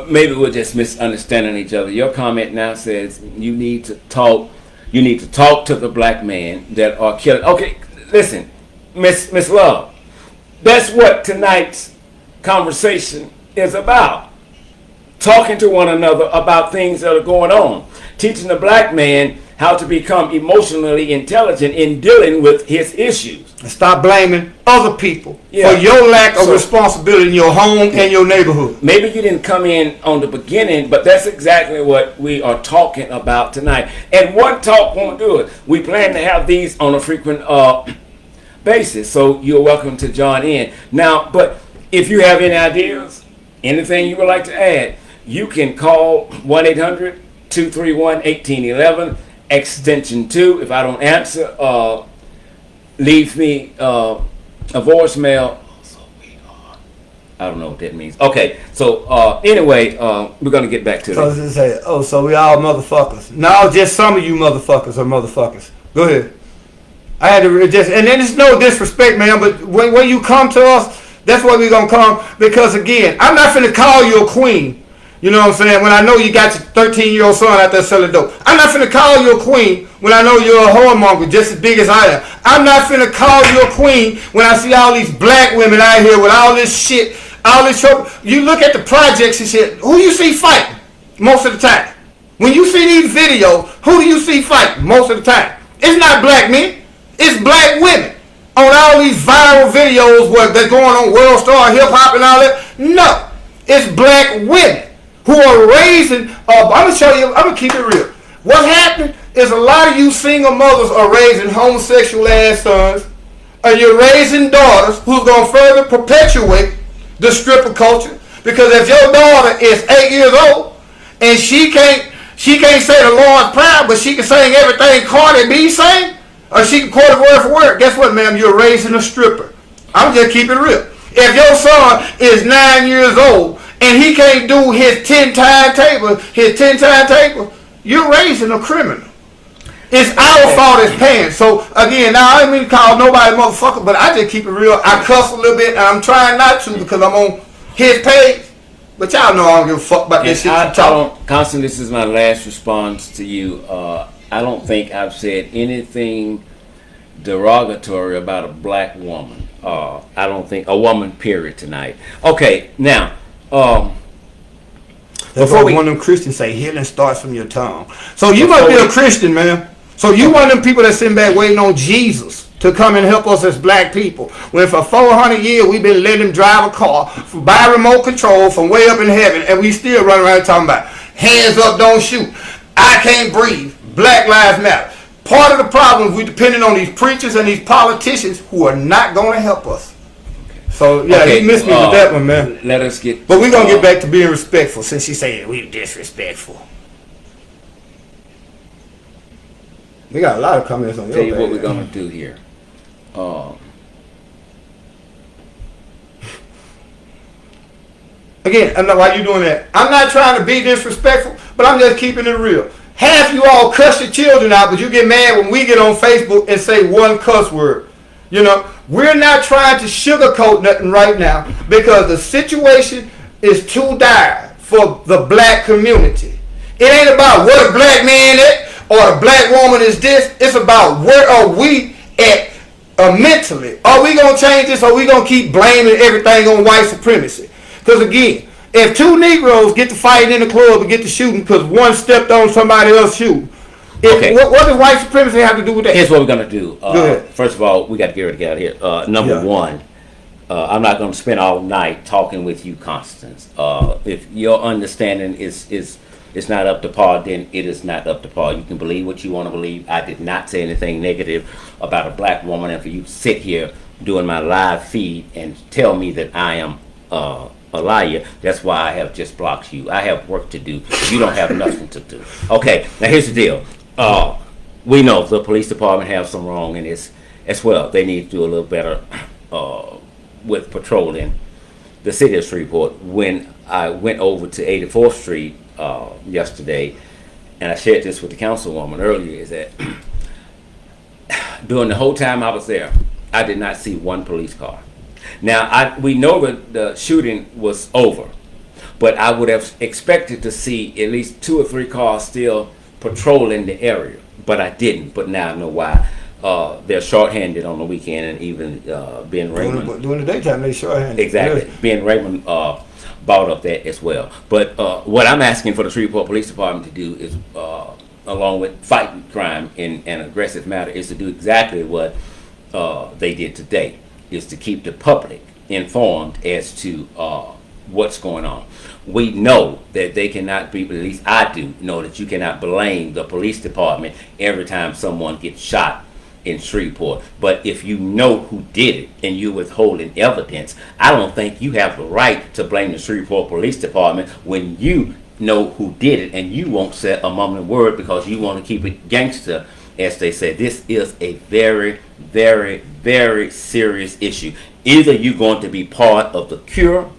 Maybe we're just misunderstanding each other. Your comment now says you need to talk. You need to talk to the black men that are killing. Okay, listen, Miss Love. That's what tonight's conversation is about. Talking to one another about things that are going on. Teaching the black man how to become emotionally intelligent in dealing with his issues. And stop blaming other people for your lack of responsibility in your home and your neighborhood. Maybe you didn't come in on the beginning, but that's exactly what we are talking about tonight. And one talk won't do it. We plan to have these on a frequent basis, so you're welcome to join in. Now, but if you have any ideas, anything you would like to add, you can call 1-800-231-1811, extension 2. If I don't answer, leave me a voicemail. I don't know what that means. Okay, so anyway, we're going to get back to this. So we all motherfuckers. No, just some of you motherfuckers are motherfuckers. Go ahead. I had to and then it's no disrespect, man, but when you come to us, that's why we're going to come. Because again, I'm not finna call you a queen. You know what I'm saying? When I know you got your 13-year-old son out there selling dope. I'm not finna call you a queen when I know you're a whoremonger just as big as I am. I'm not finna call you a queen when I see all these black women out here with all this shit, all this trouble. You look at the projects and shit, who you see fighting most of the time? When you see these videos, who do you see fighting most of the time? It's not black men. It's black women on all these viral videos where they're going on World Star, Hip Hop and all that. No, it's black women who are raising, I'm going to show you, I'm going to keep it real. What's happening is a lot of you single mothers are raising homosexual ass sons, and you're raising daughters who's going to further perpetuate the stripper culture. Because if your daughter is 8 years old, and she can't say the Lord's Prayer, but she can sing everything Cardi B sang, or she can quote it word for word, guess what, ma'am? You're raising a stripper. I'm just keeping it real. If your son is 9 years old, and he can't do his 10-time table, you're raising a criminal. It's our fault as parents. So, again, now I don't mean to call nobody motherfucker, but I just keep it real. I cuss a little bit, and I'm trying not to because I'm on his page. But y'all know I don't give a fuck about this shit you talking. Constantly, this is my last response to you. I don't think I've said anything derogatory about a black woman. I don't think a woman, period, tonight. Okay, now, that's what one of them Christians say, healing starts from your tongue. So you must be a Christian, man. So you one of them people that sitting back waiting on Jesus to come and help us as black people. When for 400 years we've been letting him drive a car by remote control from way up in heaven, and we still run around talking about hands up, don't shoot. I can't breathe. Black Lives Matter. Part of the problem is we're depending on these preachers and these politicians who are not going to help us. So yeah, Okay, he missed me with that one, man. Let us get. But we're gonna get back to being respectful since she said we disrespectful. We got a lot of comments on Tell your you what page. we're gonna do here. Again, I know why you doing that. I'm not trying to be disrespectful, but I'm just keeping it real. Half you all cuss your children out, but you get mad when we get on Facebook and say one cuss word. You know, we're not trying to sugarcoat nothing right now because the situation is too dire for the black community. It ain't about what a black man is or a black woman is this. It's about where are we at mentally. Are we going to change this or are we going to keep blaming everything on white supremacy? Because again, if two Negroes get to fighting in the club and get to shooting because one stepped on somebody else's shoe, Okay. What does white supremacy have to do with that? Here's what we're gonna do. Go ahead. First of all, we got to get ready to get out of here. Number one, I'm not gonna spend all night talking with you, Constance. If your understanding is not up to par, then it is not up to par. You can believe what you want to believe. I did not say anything negative about a black woman, and for you to sit here doing my live feed and tell me that I am a liar, that's why I have just blocked you. I have work to do. You don't have nothing to do. Okay, now here's the deal. We know the police department have some wrong in this as well. They need to do a little better with patrolling the city of Shreveport. When I went over to 84th Street yesterday, and I shared this with the councilwoman earlier, is that during the whole time I was there, I did not see one police car. Now, we know that the shooting was over, but I would have expected to see at least 2 or 3 cars still patrolling the area, but I didn't. But now I know why. They're shorthanded on the weekend, and even Ben Raymond. During the daytime, they shorthanded. Exactly. Yeah. Ben Raymond brought up that as well. But what I'm asking for the Shreveport Police Department to do is, along with fighting crime in an aggressive manner, is to do exactly what they did today, is to keep the public informed as to what's going on. We know that they cannot be, at least I do know that you cannot blame the police department every time someone gets shot in Shreveport. But if you know who did it and you're withholding evidence, I don't think you have the right to blame the Shreveport Police Department when you know who did it and you won't say a mumbling word because you want to keep it gangster, as they say. This is a very, very, very serious issue. Either you're going to be part of the cure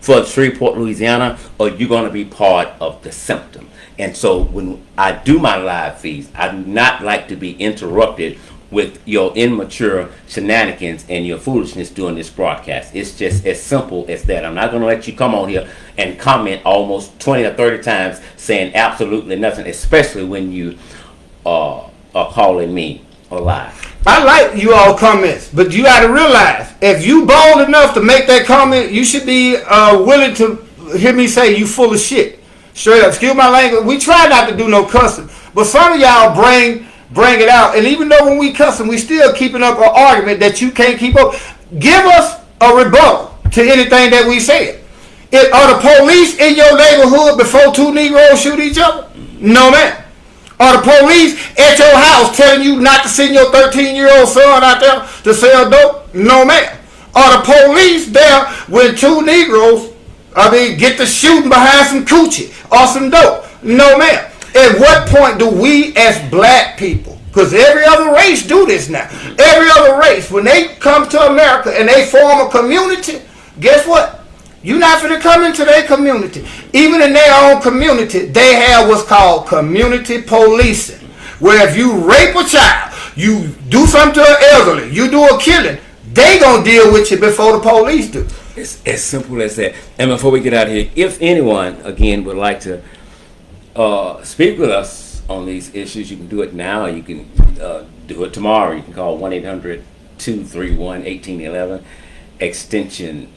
for Shreveport, Louisiana, or you're going to be part of the symptom. And so when I do my live feeds, I do not like to be interrupted with your immature shenanigans and your foolishness during this broadcast. It's just as simple as that. I'm not going to let you come on here and comment almost 20 or 30 times saying absolutely nothing, especially when you are calling me a lie. I like you all comments, but you got to realize if you bold enough to make that comment, you should be willing to hear me say you full of shit. Straight up, excuse my language. We try not to do no cussing, but some of y'all bring it out, and even though when we cussing, we still keeping up an argument that you can't keep up. Give us a rebuttal to anything that we said. Are the police in your neighborhood before 2 Negroes shoot each other? No, man. Are the police at your house telling you not to send your 13-year-old son out there to sell dope? No, ma'am. Are the police there when 2 Negroes, get to shooting behind some coochie or some dope? No, ma'am. At what point do we as black people, because every other race do this now, every other race, when they come to America and they form a community, guess what? You're not going to come into their community. Even in their own community, they have what's called community policing. Where if you rape a child, you do something to an elderly, you do a killing, they going to deal with you before the police do. It's as simple as that. And before we get out of here, if anyone, again, would like to speak with us on these issues, you can do it now. You can do it tomorrow. You can call 1-800-231-1811, extension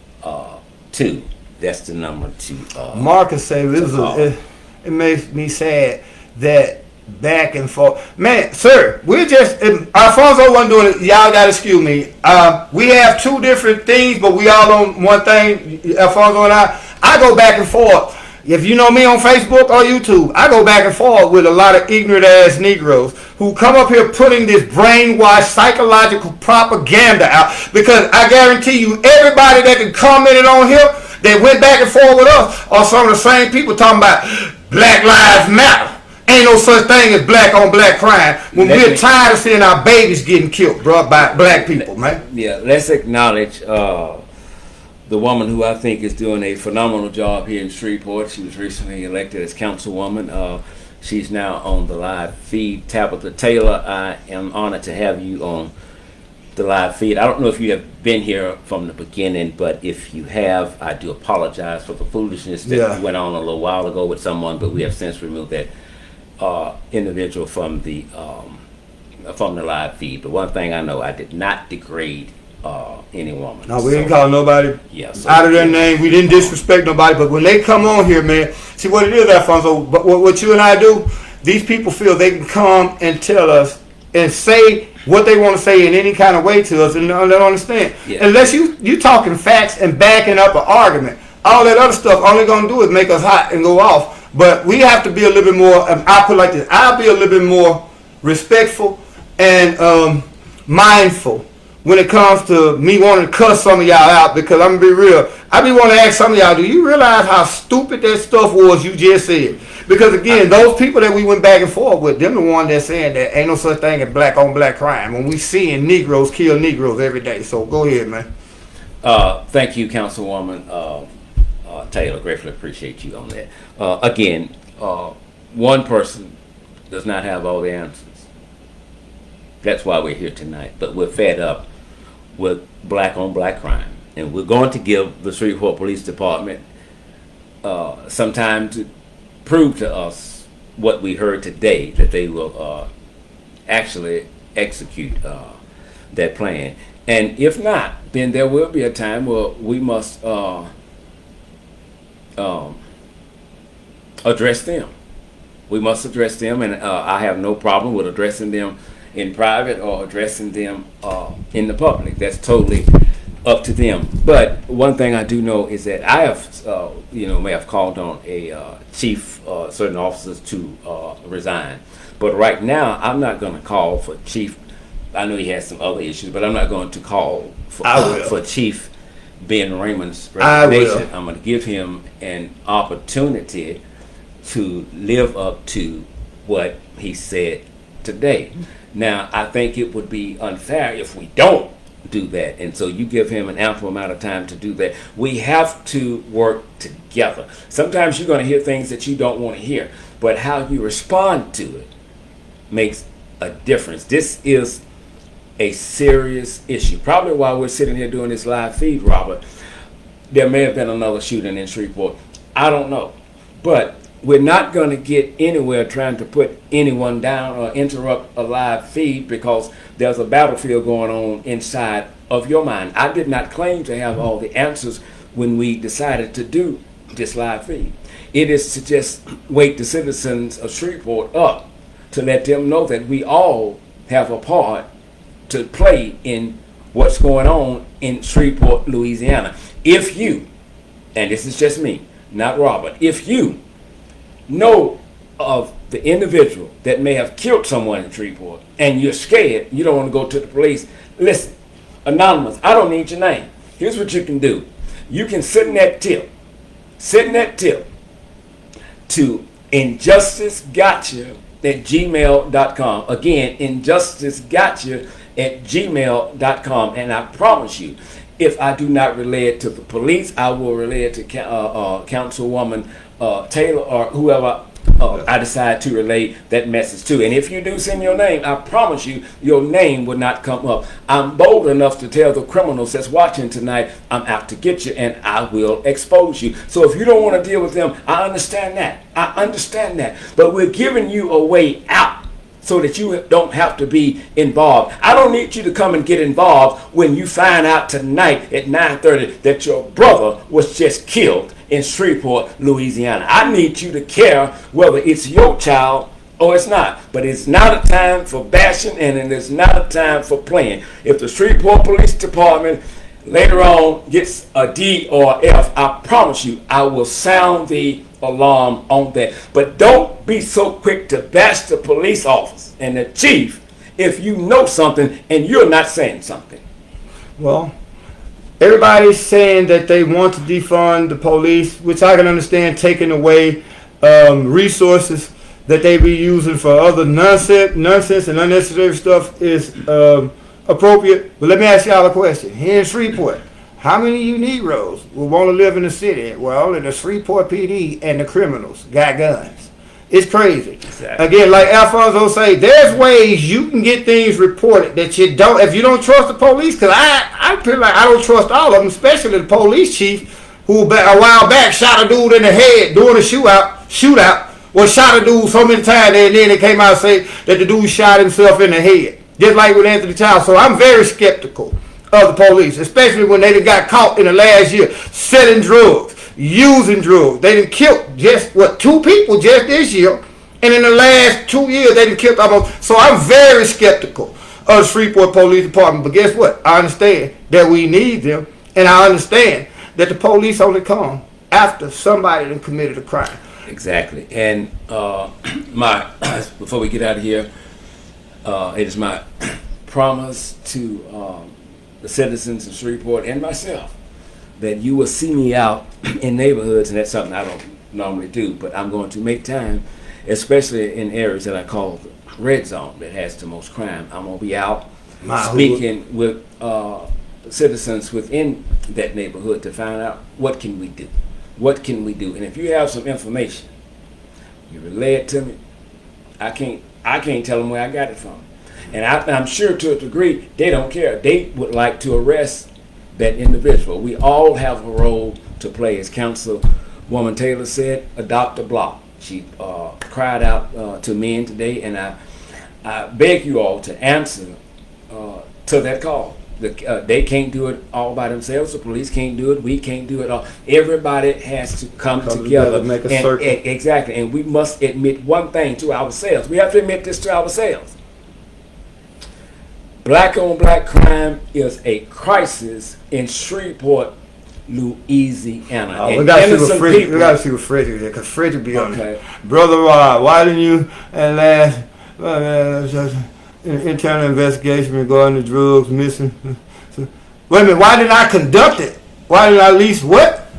2. That's the number to Marcus said it makes me sad that back and forth. Man, sir, we're just Alfonso wasn't doing it. Y'all gotta excuse me. We have 2 different things, but we all on one thing. Alfonso and I go back and forth. If you know me on Facebook or YouTube, I go back and forth with a lot of ignorant ass Negroes who come up here putting this brainwashed psychological propaganda out. Because I guarantee you, everybody that can commented on here that went back and forth with us are some of the same people talking about Black Lives Matter. Ain't no such thing as black on black crime when we're tired of seeing our babies getting killed, bro, by black people, man. Yeah, let's acknowledge the woman who I think is doing a phenomenal job here in Shreveport. She was recently elected as councilwoman. She's now on the live feed. Tabitha Taylor, I am honored to have you on the live feed. I don't know if you have been here from the beginning, but if you have, I do apologize for the foolishness that went on a little while ago with someone, but we have since removed that individual from the live feed. But one thing I know, I did not degrade any woman. No, we didn't call nobody so out of their name. We didn't disrespect nobody. But when they come on here, man, see what it is, Alfonso. But what you and I do, these people feel they can come and tell us and say what they want to say in any kind of way to us, and they don't understand. Yeah. Unless you talking facts and backing up an argument, all that other stuff only gonna do is make us hot and go off. But we have to be a little bit more, I'll put it like this, I'll be a little bit more respectful and mindful when it comes to me wanting to cuss some of y'all out, because I'm going to be real. I be wanting to ask some of y'all, do you realize how stupid that stuff was you just said? Because again, those people that we went back and forth with, them the one that's saying that ain't no such thing as black on black crime when we seeing Negroes kill Negroes every day. So go ahead, man. Thank you, Councilwoman Taylor. Gratefully appreciate you on that. Again, one person does not have all the answers. That's why we're here tonight. But we're fed up with black on black crime, and we're going to give the Shreveport Police Department some time to prove to us what we heard today, that they will actually execute that plan. And if not, then there will be a time where we must address them. We must address them, and I have no problem with addressing them in private or addressing them in the public. That's totally up to them. But one thing I do know is that I have, may have called on a chief, certain officers to resign. But right now, I'm not going to call for Chief. I know he has some other issues, but I'm not going to call for Chief Ben Raymond's resignation. I'm going to give him an opportunity to live up to what he said today. Now, I think it would be unfair if we don't do that, and so you give him an ample amount of time to do that. We have to work together. Sometimes you're going to hear things that you don't want to hear, but how you respond to it makes a difference. This is a serious issue. Probably while we're sitting here doing this live feed, Robert, there may have been another shooting in Shreveport. I don't know, but we're not going to get anywhere trying to put anyone down or interrupt a live feed because there's a battlefield going on inside of your mind. I did not claim to have all the answers when we decided to do this live feed. It is to just wake the citizens of Shreveport up to let them know that we all have a part to play in what's going on in Shreveport, Louisiana. If you, and this is just me, not Robert, if you know of the individual that may have killed someone in Shreveport and you're scared, you don't want to go to the police, listen, anonymous, I don't need your name. Here's what you can do. You can send that tip to injusticegotcha@gmail.com. Again, injusticegotcha@gmail.com. And I promise you, if I do not relay it to the police, I will relay it to Councilwoman Taylor or whoever I decide to relay that message to. And if you do send your name, I promise you, your name will not come up. I'm bold enough to tell the criminals that's watching tonight, I'm out to get you and I will expose you. So if you don't want to deal with them, I understand that. But we're giving you a way out so that you don't have to be involved. I don't need you to come and get involved when you find out tonight at 9:30 that your brother was just killed in Shreveport, Louisiana. I need you to care whether it's your child or it's not. But it's not a time for bashing and it is not a time for playing. If the Shreveport Police Department later on gets a D or F, I promise you, I will sound the alarm on that. But don't be so quick to bash the police officer and the chief if you know something and you're not saying something. Well, everybody's saying that they want to defund the police, which I can understand, taking away resources that they be using for other nonsense and unnecessary stuff is appropriate. But let me ask y'all a question. Here in Shreveport, how many of you Negroes will want to live in the city? Well, in the Shreveport PD and the criminals got guns. It's crazy. Exactly. Again, like Alfonso say, there's ways you can get things reported that you don't, if you don't trust the police, because I feel like I don't trust all of them, especially the police chief who a while back shot a dude in the head during a shootout, or shot a dude so many times and then they came out and say that the dude shot himself in the head. Just like with Anthony Child. So I'm very skeptical of the police, especially when they got caught in the last year selling drugs, using drugs. They done killed just, 2 people just this year. And in the last 2 years, they done killed almost. So I'm very skeptical of the Shreveport Police Department. But guess what? I understand that we need them. And I understand that the police only come after somebody done committed a crime. Exactly. And before we get out of here, it is my promise to the citizens of Shreveport and myself that you will see me out in neighborhoods, and that's something I don't normally do, but I'm going to make time, especially in areas that I call red zone that has the most crime. I'm going to be out speaking with citizens within that neighborhood to find out what can we do. What can we do? And if you have some information, you relay it to me. I can't tell them where I got it from. And I'm sure to a degree they don't care. They would like to arrest that individual. We all have a role to play. As Councilwoman Taylor said, adopt a block. She cried out to men today, and I beg you all to answer to that call. They can't do it all by themselves. The police can't do it. We can't do it all. Everybody has to come together. Make a circle. Exactly. And we must admit one thing to ourselves. We have to admit this to ourselves. Black on black crime is a crisis in Shreveport, Louisiana. Oh, we got to see what Frederick did, because Frederick be on it. Brother, why didn't you at last internal investigation regarding the drugs missing? Wait a minute, why didn't I conduct it? Why didn't I at least what?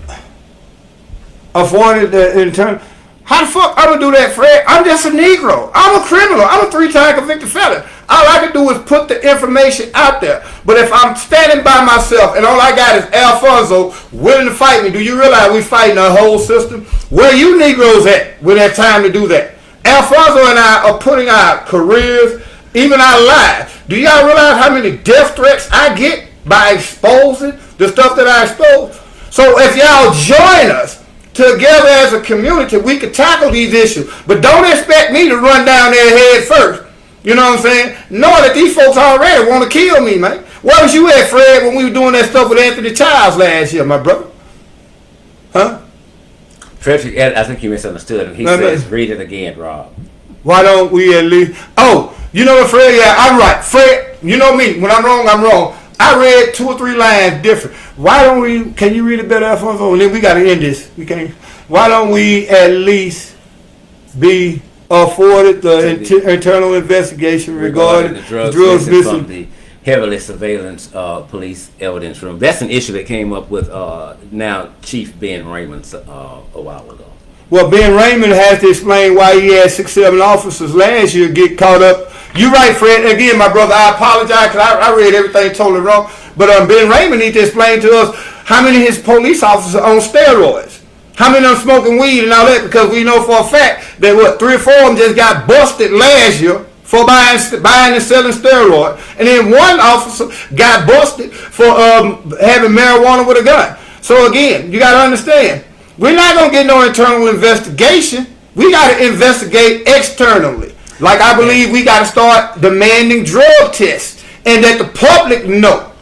Afforded the internal. How the fuck I'm gonna do that, Fred? I'm just a Negro. I'm a criminal. I'm a 3-time convicted felon. All I can do is put the information out there. But if I'm standing by myself and all I got is Alfonso willing to fight me, do you realize we fighting the whole system? Where you Negroes at when it's time to do that? Alfonso and I are putting our careers, even our lives. Do y'all realize how many death threats I get by exposing the stuff that I expose? So if y'all join us together as a community, we can tackle these issues. But don't expect me to run down their head first. You know what I'm saying? Knowing that these folks already want to kill me, man. Where was you at, Fred, when we were doing that stuff with Anthony Childs last year, my brother? Huh? Frederick, I think you misunderstood. He says, read it again, Rob. Why don't we at least... Oh, you know what, Fred? Yeah, I'm right. Fred, you know me. When I'm wrong, I'm wrong. I read 2 or 3 lines different. Why don't we... Can you read it better, Alfonso? And then we got to end this. We can't... Why don't we at least be afforded the internal investigation regarding the drugs missing from the heavily surveillance police evidence room? That's an issue that came up with now Chief Ben Raymond a while ago. Well, Ben Raymond has to explain why he had 6-7 officers last year get caught up. You're right, Fred. Again, my brother, I apologize because I read everything totally wrong. But Ben Raymond needs to explain to us how many of his police officers are on steroids. How many of them smoking weed and all that? Because we know for a fact that 3 or 4 of them just got busted last year for buying and selling steroids. And then 1 officer got busted for having marijuana with a gun. So again, you got to understand, we're not going to get no internal investigation. We got to investigate externally. Like I believe we got to start demanding drug tests and that the public know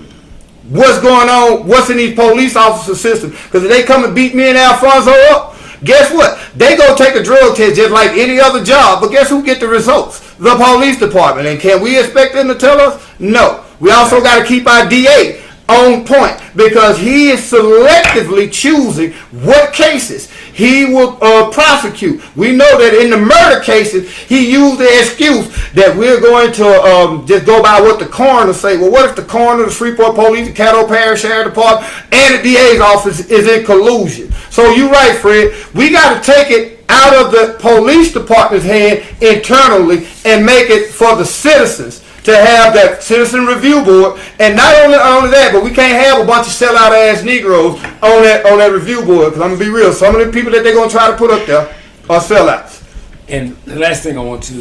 what's going on, what's in these police officer systems. Because if they come and beat me and Alfonso up, guess what? They go take a drug test just like any other job. But guess who get the results? The police department. And can we expect them to tell us? No. We also got to keep our DA on point because he is selectively choosing what cases he will prosecute. We know that in the murder cases, he used the excuse that we're going to just go by what the coroner say. Well, what if the coroner, the Shreveport Police, the Caddo Parish Sheriff Department, and the DA's office is in collusion? So you're right, Fred. We got to take it out of the police department's hand internally and make it for the citizens to have that citizen review board. And not only that, but we can't have a bunch of sellout ass Negroes on that review board. Because I'm gonna be real, some of the people that they're gonna try to put up there are sellouts. And the last thing I want to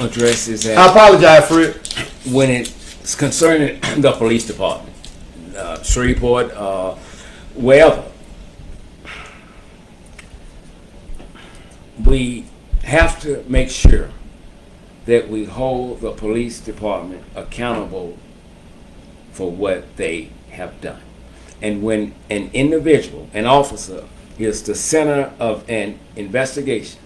address is that I apologize for it. when it's concerning the police department, Shreveport, wherever, we have to make sure that we hold the police department accountable for what they have done. And when an individual, an officer, is the center of an investigation,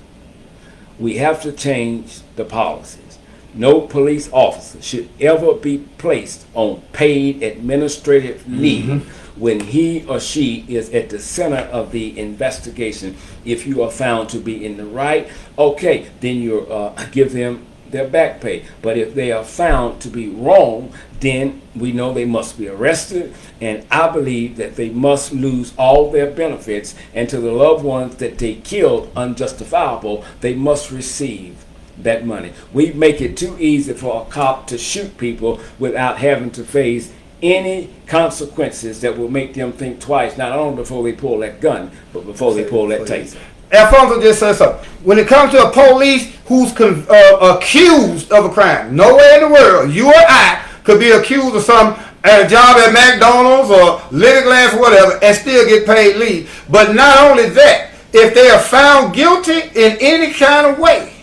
we have to change the policies. No police officer should ever be placed on paid administrative leave when he or she is at the center of the investigation. If you are found to be in the right, okay, then you give them their back pay. But if they are found to be wrong, then we know they must be arrested, and I believe that they must lose all their benefits, and to the loved ones that they killed unjustifiable, they must receive that money. We make it too easy for a cop to shoot people without having to face any consequences that will make them think twice, not only before they pull that gun, but before they pull that taser. Alfonso just said something. When it comes to a police who's accused of a crime, nowhere in the world, you or I could be accused of something at a job at McDonald's or Living Glass or whatever and still get paid leave. But not only that, if they are found guilty in any kind of way,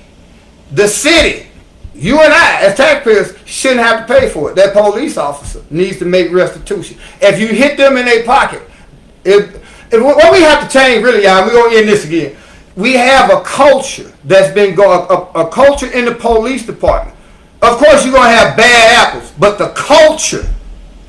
the city, you and I, as taxpayers, shouldn't have to pay for it. That police officer needs to make restitution. If you hit them in their pocket, what we have to change, really, y'all, we're going to end this again. We have a culture that's been going, a culture in the police department. Of course, you're going to have bad apples, but the culture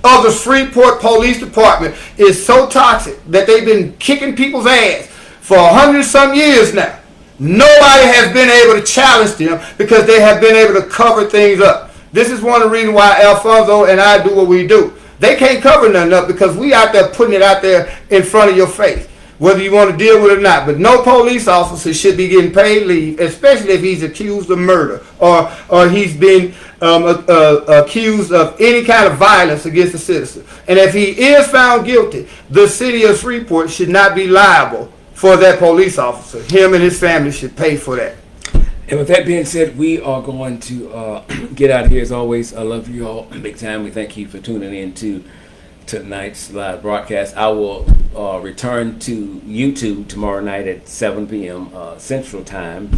of the Shreveport Police Department is so toxic that they've been kicking people's ass for 100-some years now. Nobody has been able to challenge them because they have been able to cover things up. This is one of the reasons why Alfonso and I do what we do. They can't cover nothing up because we out there putting it out there in front of your face, whether you want to deal with it or not. But no police officer should be getting paid leave, especially if he's accused of murder or he's been accused of any kind of violence against a citizen. And if he is found guilty, the city of Shreveport should not be liable for that police officer. Him and his family should pay for that. And with that being said, we are going to get out of here. As always, I love you all big time. We thank you for tuning in to tonight's live broadcast. I will return to YouTube tomorrow night at 7 p.m. Central Time,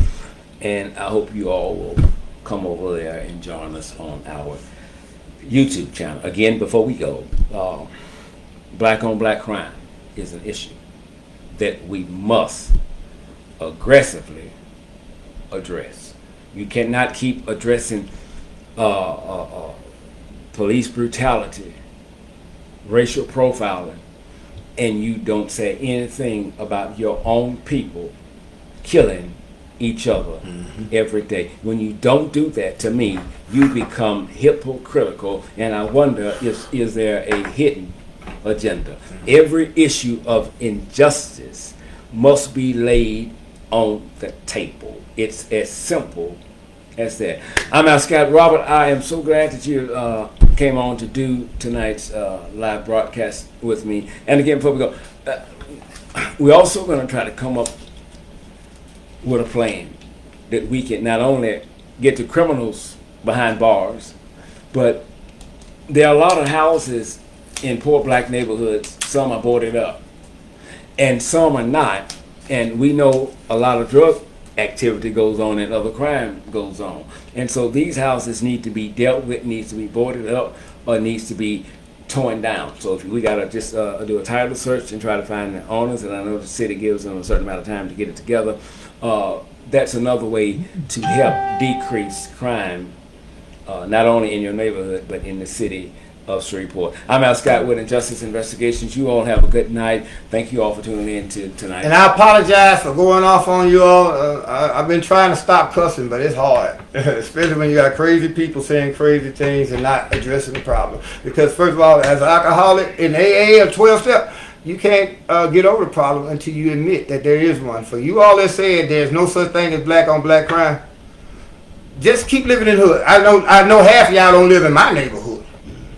and I hope you all will come over there and join us on our YouTube channel. Again, before we go, black on black crime is an issue that we must aggressively address. You cannot keep addressing police brutality, racial profiling, and you don't say anything about your own people killing each other every day. When you don't do that, to me, you become hypocritical, and I wonder, is there a hidden agenda? Every issue of injustice must be laid on the table. It's as simple as that. I'm Al Scott Robert. I am so glad that you came on to do tonight's live broadcast with me. And again, before we go, we're also going to try to come up with a plan that we can not only get the criminals behind bars, but there are a lot of houses in poor black neighborhoods. Some are boarded up and some are not. And we know a lot of drug activity goes on and other crime goes on. And so these houses need to be dealt with, needs to be boarded up, or needs to be torn down. So if we got to just do a title search and try to find the owners, and I know the city gives them a certain amount of time to get it together, that's another way to help decrease crime, not only in your neighborhood, but in the city of Shreveport. I'm Al Scott with Injustice Investigations. You all have a good night. Thank you all for tuning in to tonight. And I apologize for going off on you all. I've been trying to stop cussing, but it's hard, especially when you got crazy people saying crazy things and not addressing the problem. Because first of all, as an alcoholic in AA or 12-step, you can't get over the problem until you admit that there is one. For you all that said there's no such thing as black on black crime, just keep living in the hood. I know half of y'all don't live in my neighborhood.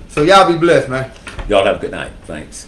So y'all be blessed, man. Y'all have a good night. Thanks.